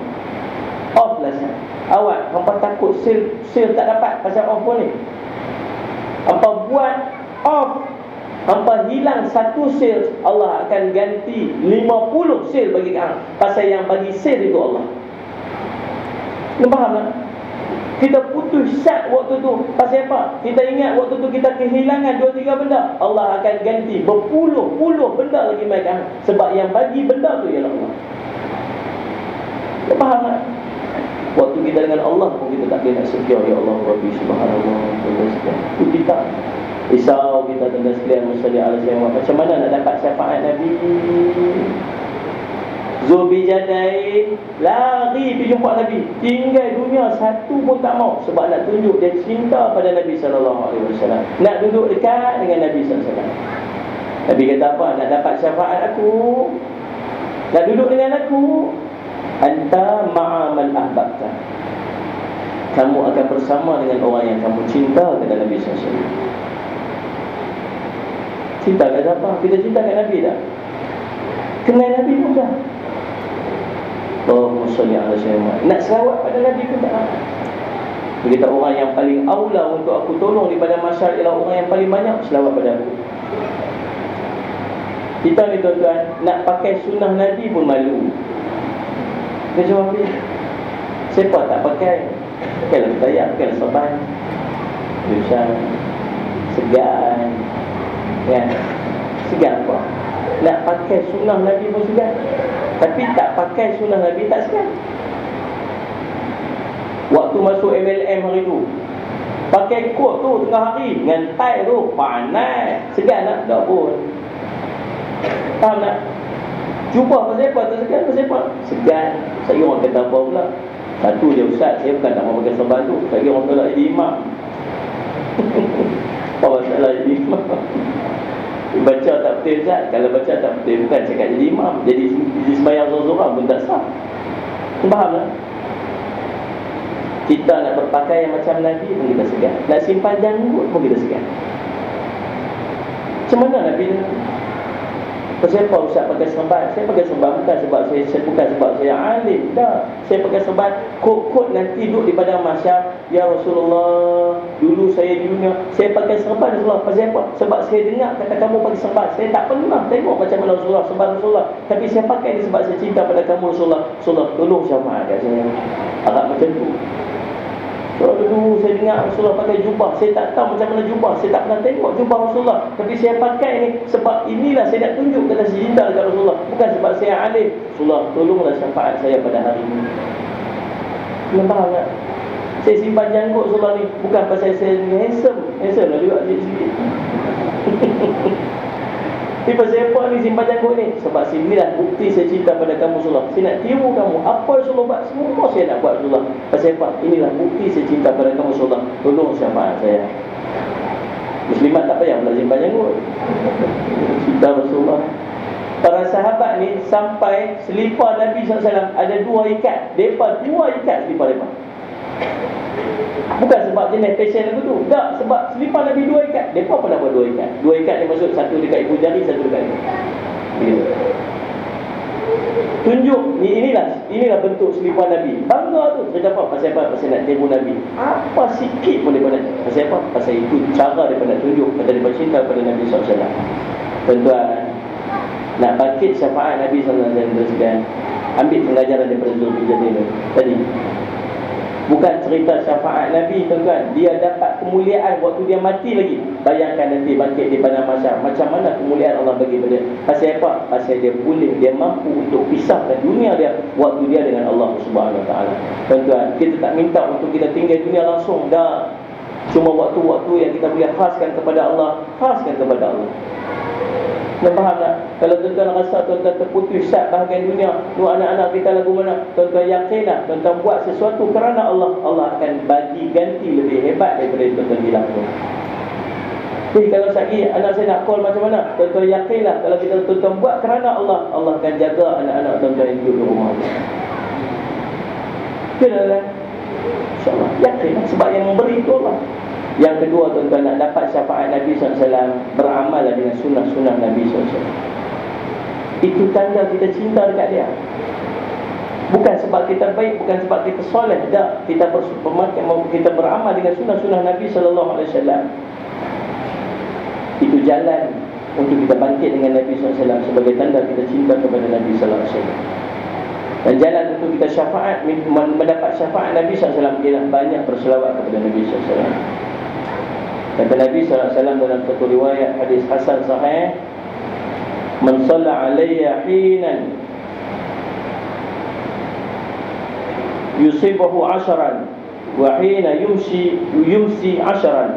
Off lah saya. Awak hampa takut sale tak dapat pasal off pun ni. Hampa buat off, hampa hilang satu sale, Allah akan ganti 50 sale bagi kamu. Pasal yang bagi sale itu Allah. Kena faham tak? Kita putus sat waktu tu. Pasal apa? Kita ingat waktu tu kita kehilangan 2-3 benda, Allah akan ganti berpuluh-puluh benda lagi mereka. Sebab yang bagi benda tu ialah Allah. Kita faham tak? Waktu kita dengan Allah pun kita tak boleh nak sekian. Ya Allah Rabbi Subhanallah. Itu kita risau kita tentang sekalian Musalli ala Sayyidina. Macam mana nak dapat syafaat Nabi? Zulbijadain lari pergi jumpa Nabi, tinggal dunia satu pun tak mau, sebab nak tunjuk dia cinta pada Nabi SAW. Nak duduk dekat dengan Nabi SAW. Nabi kata apa? Nak dapat syafaat aku, nak duduk dengan aku, anta ma'amal ahbabta, kamu akan bersama dengan orang yang kamu cinta kepada Nabi SAW. Cinta kat siapa? Kita cinta kat Nabi tak? Kenal Nabi pun dah. Allahumma salli ala Sayyidina. Nak selawat pada Nabi pun tak ada. Kita orang yang paling aula untuk aku tolong daripada masyarakat ialah orang yang paling banyak selawat pada aku. Kita ni tuan-tuan, nak pakai sunnah Nabi pun malu. Dia jawab dia, siapa tak pakai? Pakailah betayar, pakailah saban, Yusan, segan, kan? Segan apa? Nak pakai sunnah Nabi pun segan. Tapi tak pakai sunnah Nabi tak segan. Waktu masuk MLM hari tu, pakai kot tu tengah hari dengan tie tu, panas, segan tak? Tak pun. Faham tak? Jumpa pasal apa? Tak segan pasal apa? Segan. Saya orang kata apa pula? Satu dia ustaz, saya bukan tak mau pakai serban tu. Saya orang tolak jadi imam. Apa masalah jadi imam? Baca tak betul ustaz. Kalau baca tak betul, bukan cakap jadi imam. Jadi sembahyang seorang-seorang pun tak sah. Faham tak? Kita nak berpakaian macam Nabi pun kita segan. Nak simpan janggut pun kita segan. Macam mana Nabi ni? Pasal apa ustaz pakai serban? Saya pakai serban bukan sebab saya alim. Tak. Saya pakai serban kod nanti duduk di padang mahsyar. Ya Rasulullah, dulu saya di dunia saya pakai serban Rasulullah. Pasal apa? Sebab saya dengar kata kamu pakai serban. Saya tak pernah tengok macam mana Rasulullah serban Rasulullah, tapi saya pakai ni sebab saya cinta pada kamu Rasulullah. Rasulullah tolong syafaat kat saya. Agak macam tu. Kalau dulu saya dengar Rasulullah pakai jubah, saya tak tahu macam mana jubah, saya tak pernah tengok jubah Rasulullah, tapi saya pakai ni sebab inilah saya nak tunjuk kata saya cinta dekat Rasulullah, bukan sebab saya alim. Rasulullah tolonglah syafaat saya pada hari ini. Kena faham tak? Saya simpan janggut Rasulullah ni bukan pasal saya ni handsome lah juga sikit-sikit. Tapi pasal apa ni simpan janggut ni? Sebab sinilah bukti saya cinta pada kamu Rasulullah. Saya nak tiru kamu. Apa Rasulullah buat, semua saya nak buat Rasulullah. Pasal apa? Inilah bukti saya cinta pada kamu Rasulullah. Tolong syafaat saya. Muslimat tak payah pula simpan janggut. Cinta Rasulullah. Para sahabat ni sampai selipar Nabi SAW ada 2 ikat. Mereka 2 ikat selipar mereka. Bukan sebab jenis fashion lagu tu. Tak, sebab selipar Nabi 2 ikat. Mereka pun dapat 2 ikat. 2 ikat ni maksud satu dekat ibu jari, satu dekat ni. Tunjuk inilah bentuk selipar Nabi. Bangga tu. Dia dapat pasal apa? Pasal nak tiru Nabi. Apa sikit pun daripada. Pasal apa? Pasal itu cara daripada nak tunjuk pada daripada cinta pada Nabi SAW. Tuan-tuan, nak bangkit syafaat Nabi SAW dan ambil pengajaran daripada Zulbijadain tadi. Bukan cerita syafaat Nabi tuan-tuan, dia dapat kemuliaan waktu dia mati lagi. Bayangkan nanti bangkit di padang mahsyar, macam mana kemuliaan Allah bagi pada dia. Pasal apa? Pasal dia boleh, dia mampu untuk pisahkan dunia dia waktu dia dengan Allah Subhanahu Wa Taala. Tuan-tuan, kita tak minta untuk kita tinggal dunia langsung dah. Cuma waktu-waktu yang kita boleh khaskan kepada Allah, khaskan kepada Allah. Nak faham tak? Kalau tuan-tuan rasa tuan-tuan terputus sat bahagian dunia, tu anak-anak kita lagu mana, tuan-tuan yakinlah, tuan-tuan buat sesuatu kerana Allah, Allah akan bagi ganti lebih hebat daripada tuan-tuan hilang tu. Jadi kalau lagi anak saya nak call macam mana, tuan-tuan yakinlah kalau kita tuan-tuan buat kerana Allah, Allah akan jaga anak-anak tuan-tuan yang hidup di rumah. Betul. InsyaAllah yakinlah sebab yang memberi itu Allah. Yang kedua tuan-tuan, nak dapat syafaat Nabi SAW, beramallah dengan sunnah-sunnah Nabi SAW. Itu tanda kita cinta dekat dia. Bukan sebab kita baik, bukan sebab kita soleh, tak. Kita kita beramal dengan sunnah-sunnah Nabi SAW. Itu jalan untuk kita bangkit dengan Nabi SAW sebagai tanda kita cinta kepada Nabi SAW. Dan jalan untuk kita syafaat, mendapat syafaat Nabi SAW, ialah banyak berselawat kepada Nabi SAW. Kata Nabi SAW dalam satu riwayat hadis hasan sahih, man shalla alayya hinan yusibahu 'asharan wa hina yumsi 'asharan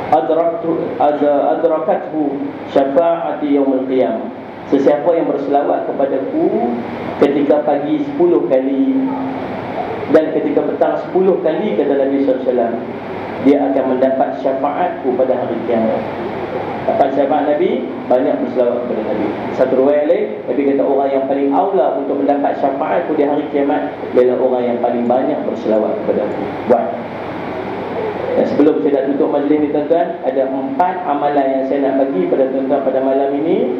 adrakathu syafa'ati yaumil qiyamah. Sesiapa yang berselawat kepadaku ketika pagi 10 kali dan ketika petang 10 kali, kata Nabi SAW, dia akan mendapat syafaatku pada hari kiamat. Dapat syafaat Nabi, banyak berselawat kepada Nabi. Satu riwayat lain, Nabi kata orang yang paling aula untuk mendapat syafaatku di hari kiamat ialah orang yang paling banyak berselawat kepada aku. Buat. Dan sebelum saya nak tutup majlis ni tuan-tuan, ada 4 amalan yang saya nak bagi pada tuan-tuan pada malam ini.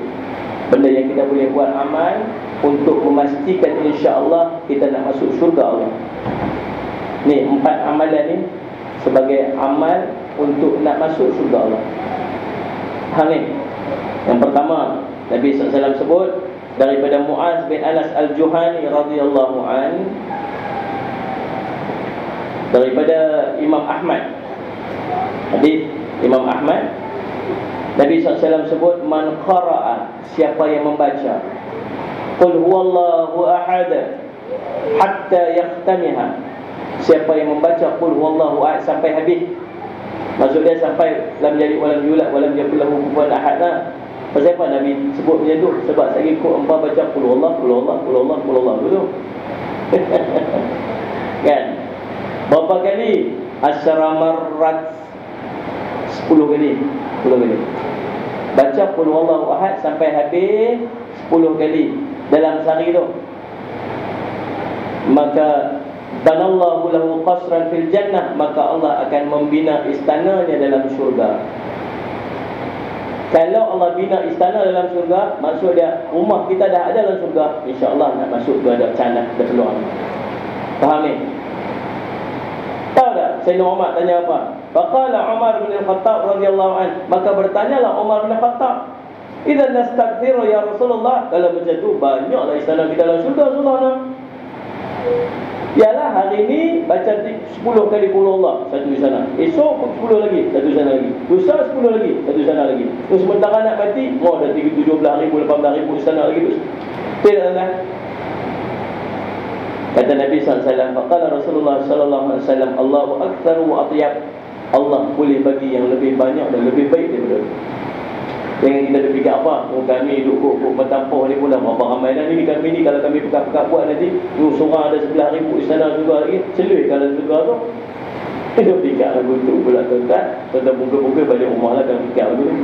Benda yang kita boleh buat amal untuk memastikan insya-Allah kita nak masuk syurga Allah. Ni 4 amalan ni sebagai amal untuk nak masuk syurga Allah. Faham ni? Yang pertama, Nabi SAW sebut daripada Muaz bin Anas Al-Juhani radhiyallahu an, daripada Imam Ahmad, hadis Imam Ahmad, Nabi SAW sebut, man qara'a, siapa yang membaca qul huwallahu ahad hatta yahtamiha, siapa yang membaca qul huwallahu ahad sampai habis, maksud dia sampai lam yalid walam yulad walam yakul lahu kufuwan ahad lah. Pasal apa Nabi sebut macam tu? Sebab saya ikut empat baca qul huwallahu qul huwallahu qul huwallahu qul huwallahu dulu. Kan? Berapa kali? Asyara marrat, 10 kali. 10 kali. Baca qul huwallahu ahad sampai habis 10 kali dalam sehari tu. Maka banallahu lahu qasran fil jannah, maka Allah akan membina istananya dalam syurga. Kalau Allah bina istana dalam syurga, maksud dia rumah kita dah ada dalam syurga, insya-Allah nak masuk tu ada chance, ada peluang. Faham ni? Tahu tak Sayyidina Umar tanya apa? Faqala Umar bin Al-Khattab radhiyallahu an, maka bertanyalah Umar bin Al-Khattab, "Idzan nastaghfiru ya Rasulullah?" Kalau macam tu banyaklah istana kita dalam syurga, Rasulullah. Yalah hari ni baca 10 kali qul Allah, satu istana. Esok 10 lagi, satu istana lagi. Lusa 10 lagi, satu istana lagi. Terus sementara nak mati, dah 17,000, 18,000 istana lagi terus. Tidak. Kata Nabi SAW, faqala Rasulullah SAW, Allahu akthar wa atyab, Allah boleh bagi yang lebih banyak dan lebih baik daripada itu. Jangan kita fikir apa, kami duduk bertampung ni pula berapa ramai dah ni kami ni, kalau kami pekat-pekat buat nanti seorang ada 11,000 istana juga lagi, celui kalau juga tu. Kita fikir lagu tu pula tuan-tuan, tuan-tuan buka-buka balik rumah lah kan fikir lagu tu.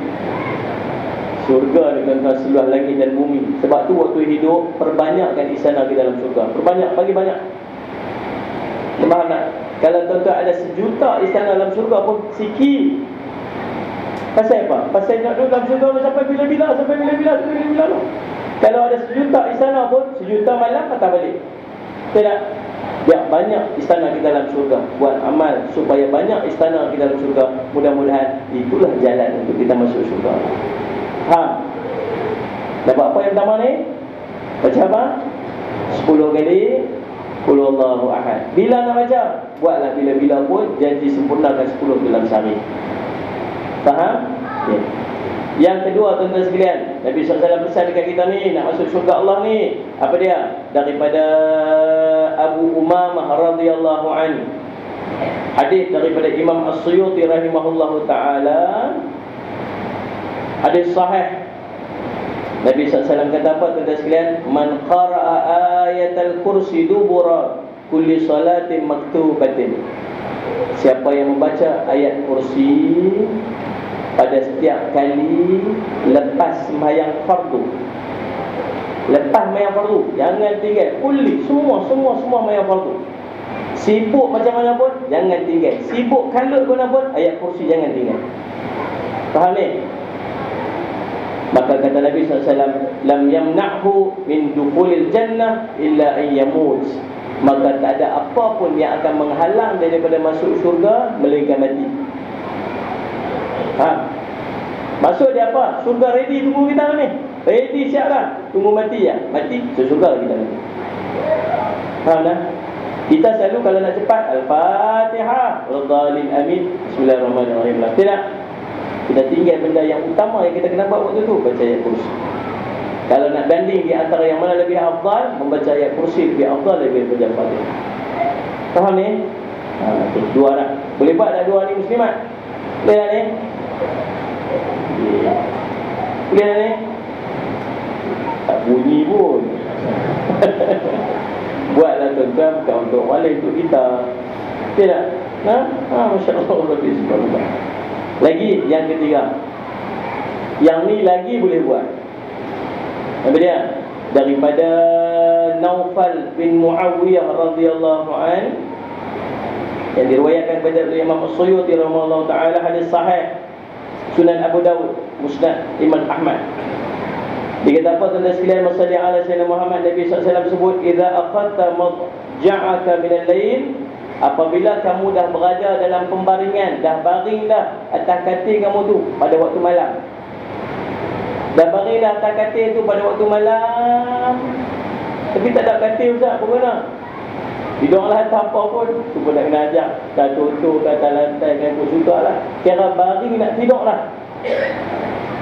Surga ni tuan-tuan seluas langit dan bumi. Sebab tu waktu hidup perbanyakkan istana kita dalam surga. Perbanyak, bagi banyak. Faham tak? Kalau tuan-tuan ada 1 juta istana dalam surga pun sikit. Pasal apa? Pasal nak duduk dalam syurga sampai bila-bila, sampai bila-bila, sampai bila-bila tu. Kalau ada 1 juta istana pun, 1 juta malam patah balik. Tidak. Biar banyak istana kita dalam syurga. Buat amal supaya banyak istana kita dalam syurga. Mudah-mudahan itulah jalan untuk kita masuk syurga. Faham? Dapat apa yang pertama ni? Baca apa? 10 kali qul huwallahu ahad. Bila nak baca? Buatlah bila-bila pun, janji sempurnakan 10 dalam sehari. Faham? Okay. Yang kedua tuan-tuan sekalian, Nabi SAW pesan dekat kita ni, nak masuk syurga Allah ni, apa dia? Daripada Abu Umamah radhiyallahu anhu. Hadis daripada Imam As-Suyuti rahimahullahu taala. Hadis sahih Nabi SAW kata apa tuan-tuan sekalian? Man qara'a ayatal kursi dubura kulli salatin maktubatin. Siapa yang membaca ayat kursi pada setiap kali lepas sembahyang fardu. Lepas sembahyang fardu, jangan tinggal. Kulli, semua sembahyang fardu. Sibuk macam mana pun jangan tinggal. Sibuk kalut pun apa, ayat kursi jangan tinggal. Faham ni? Maka kata Nabi SAW, lam yamna'hu min dukhulil jannah illa an yamut. Maka tak ada apa pun yang akan menghalang daripada masuk syurga melainkan mati. Maksud dia apa? Syurga ready tunggu kita ni. Ready siap dah. Tunggu mati ya. Mati syurga kita ni. Faham dah? Kita selalu kalau nak cepat Al-Fatihah, Al-Dhalin, Amin, Bismillahirrahmanirrahim. Tidak. Kita tinggal benda yang utama yang kita kena buat waktu tu, baca ayat kursi. Kalau nak banding di antara yang mana lebih afdal, membaca ayat kursi lebih afdal lebih daripada Fatihah. Faham ni? Dua dah. Boleh buat dah dua ni muslimat? Boleh tak ni? Boleh tak ni? Tak bunyi pun. Buatlah tuan-tuan, bukan untuk wali, untuk kita. Tidak? Masya Allah, lebih subhanallah. Lagi yang ketiga, yang ni lagi boleh buat. Apa dia? Daripada Naufal bin Muawiyah radhiyallahu an, yang diriwayatkan pada Imam As-Suyuti rahimahullah taala, hadis sahih, Sunan Abu Dawud, Musnad Imam Ahmad. Dia kata apa tuan-tuan sekalian, masalli ala sayyidina Muhammad, Nabi SAW sebut, idza akhadta madja'aka min al-lail, apabila kamu dah berada dalam pembaringan, dah baring dah atas katil kamu tu pada waktu malam. Dah baring dah atas katil tu pada waktu malam, tapi tak ada katil Ustaz, apa guna? Tidurlah atas apa pun, tu pun nak kena ajak. Dah tutup ke atas lantai, kan pun suka lah. Kira baring nak tidur lah.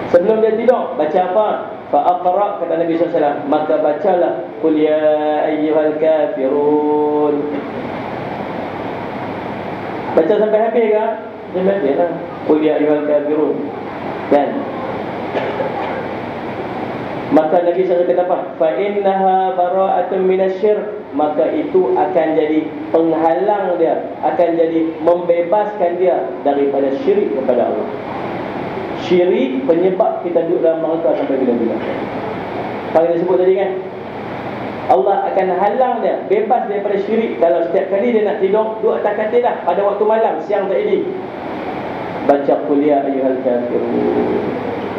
Sebelum dia tidur, baca apa? Fa'aqra', kata Nabi SAW, maka bacalah qul ya ayyuhal kafirun. Baca sampai habis ke? Sampai habis lah. Qul ya ayyuhal kafirun. Kan? Maka Nabi SAW kata apa? Fa'innaha bara'atun minasyirk. Maka itu akan jadi penghalang dia, akan jadi membebaskan dia daripada syirik kepada Allah. Syirik penyebab kita duduk dalam neraka sampai bila-bila. Kalau kita sebut tadi kan, Allah akan halang dia, bebas daripada syirik. Kalau setiap kali dia nak tidur, duduk atas katil dah pada waktu malam, siang tak jadi, baca qul ya ayyuhal kafirun.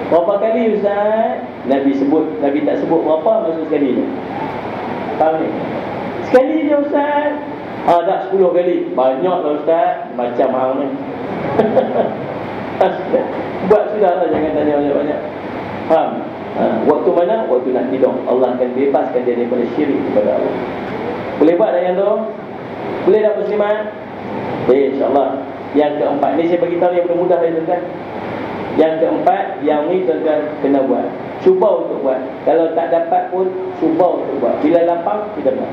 Berapa kali Ustaz? Nabi sebut, Nabi tak sebut berapa, maksud sekali je. Faham ni? Sekali je Ustaz. Tak 10 kali. Banyak lah Ustaz. Macam hang ni. Buat sudah lah, jangan tanya banyak-banyak. Faham? Waktu mana? Waktu nak tidur. Allah akan bebaskan dia daripada syirik kepada Allah. Boleh buat tak yang tu? Boleh tak muslimat? InsyaAllah. Yang keempat ni saya beritahu yang mudah ya tuan-tuan. Yang keempat, yang ni tuan-tuan kena buat. Cuba untuk buat. Kalau tak dapat pun, cuba untuk buat. Bila lapang, kita buat.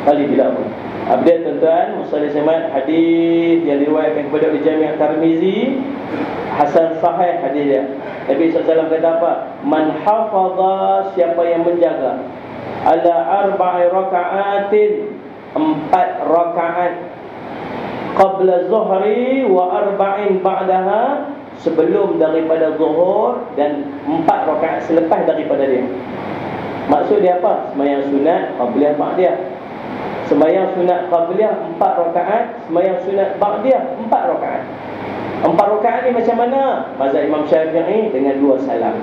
Kali tidak pun. Update tuan-tuan, Musalli Samad, hadis yang diriwayatkan kepada Jami' At-Tirmizi, hasan sahih hadis dia. Nabi SAW kata apa? Man hafadha, siapa yang menjaga, ala arba'i raka'atin, 4 rakaat, qabla zuhri wa arba'in ba'daha, sebelum daripada zuhur, dan 4 rakaat selepas daripada dia. Maksud dia apa? Sembahyang sunat qabliyah ba'diyah. Sembahyang sunat qabliyah 4 rakaat, sembahyang sunat ba'diyah 4 rakaat. 4 rakaat ni macam mana? Mazhab Imam Syafi'i dengan 2 salam.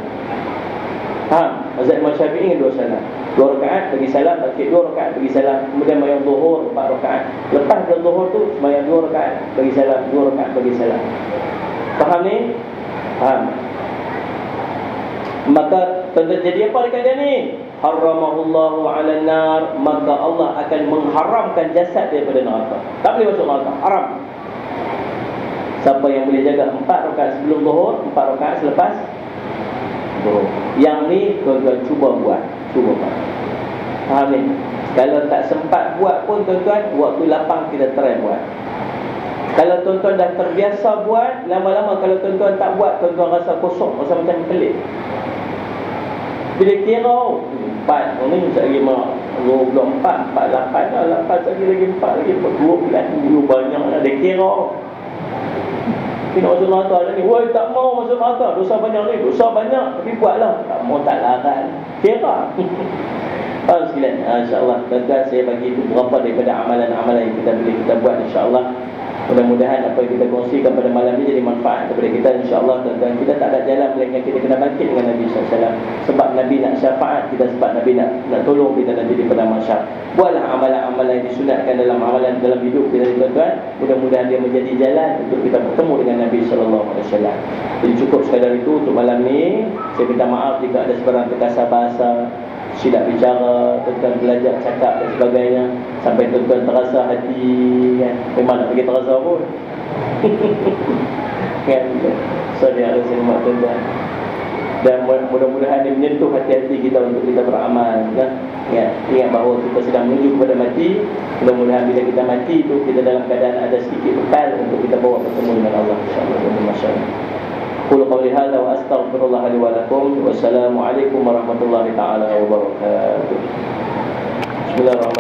Mazhab Imam Syafi'i dengan 2 salam. 2 rakaat bagi salam, bagi 2 rakaat bagi salam. Kemudian sembahyang zuhur 4 rakaat. Lepas dari zuhur tu sembahyang 2 rakaat bagi salam, 2 rakaat bagi salam. Faham ni? Faham. Maka jadi apa dekat dia ni? Haramahullahu 'alan nar, maka Allah akan mengharamkan jasad daripada neraka. Tak boleh masuk neraka, haram. Siapa yang boleh jaga 4 rakaat sebelum zuhur, 4 rakaat selepas zuhur. Yang ni tuan-tuan cuba buat, cuba buat. Faham ni? Kalau tak sempat buat pun tuan-tuan, waktu lapang kita try buat. Kalau tuan-tuan dah terbiasa buat, lama-lama kalau tuan-tuan tak buat, tuan-tuan rasa kosong, rasa macam pelik. Bila kira 4 ni lagi 24, 48 dah, 8 lagi 4 lagi 12 banyak lah dia kira. Kita masuk neraka ni, woi tak mau masuk neraka, dosa banyak ni, dosa banyak tapi buatlah. Tak mau tak larang. Kira. Faham sekalian? InsyaAllah tuan-tuan saya bagi beberapa daripada amalan-amalan yang kita boleh kita buat insyaAllah. Mudah-mudahan apa yang kita kongsikan pada malam ini jadi manfaat kepada kita insyaAllah tuan-tuan. Kita tak ada jalan melainkan kita kena bangkit dengan Nabi SAW. Sebab Nabi nak syafaat kita, sebab Nabi nak tolong kita nanti di padang mahsyar. Buatlah amalan-amalan yang disunatkan dalam amalan dalam hidup kita tuan-tuan. Mudah-mudahan dia menjadi jalan untuk kita bertemu dengan Nabi SAW. Jadi cukup sekadar itu untuk malam ni. Saya minta maaf jika ada sebarang terkasar bahasa, silap bicara, tuan-tuan belajar cakap dan sebagainya, sampai tuan-tuan terasa hati kan. Memang nak pergi terasa pun kan. Sorry harus hormat tuan-tuan. Dan mudah-mudahan dia menyentuh hati-hati kita untuk kita beramal kan. Ingat bahawa kita sedang menuju kepada mati. Mudah-mudahan bila kita mati itu kita dalam keadaan ada sedikit bekal untuk kita bawa bertemu dengan Allah insya-Allah. Qul qawli hadza wa astaghfirullah li wa lakum. Wassalamu alaikum warahmatullahi taala wabarakatuh. Bismillahirrahmanirrahim.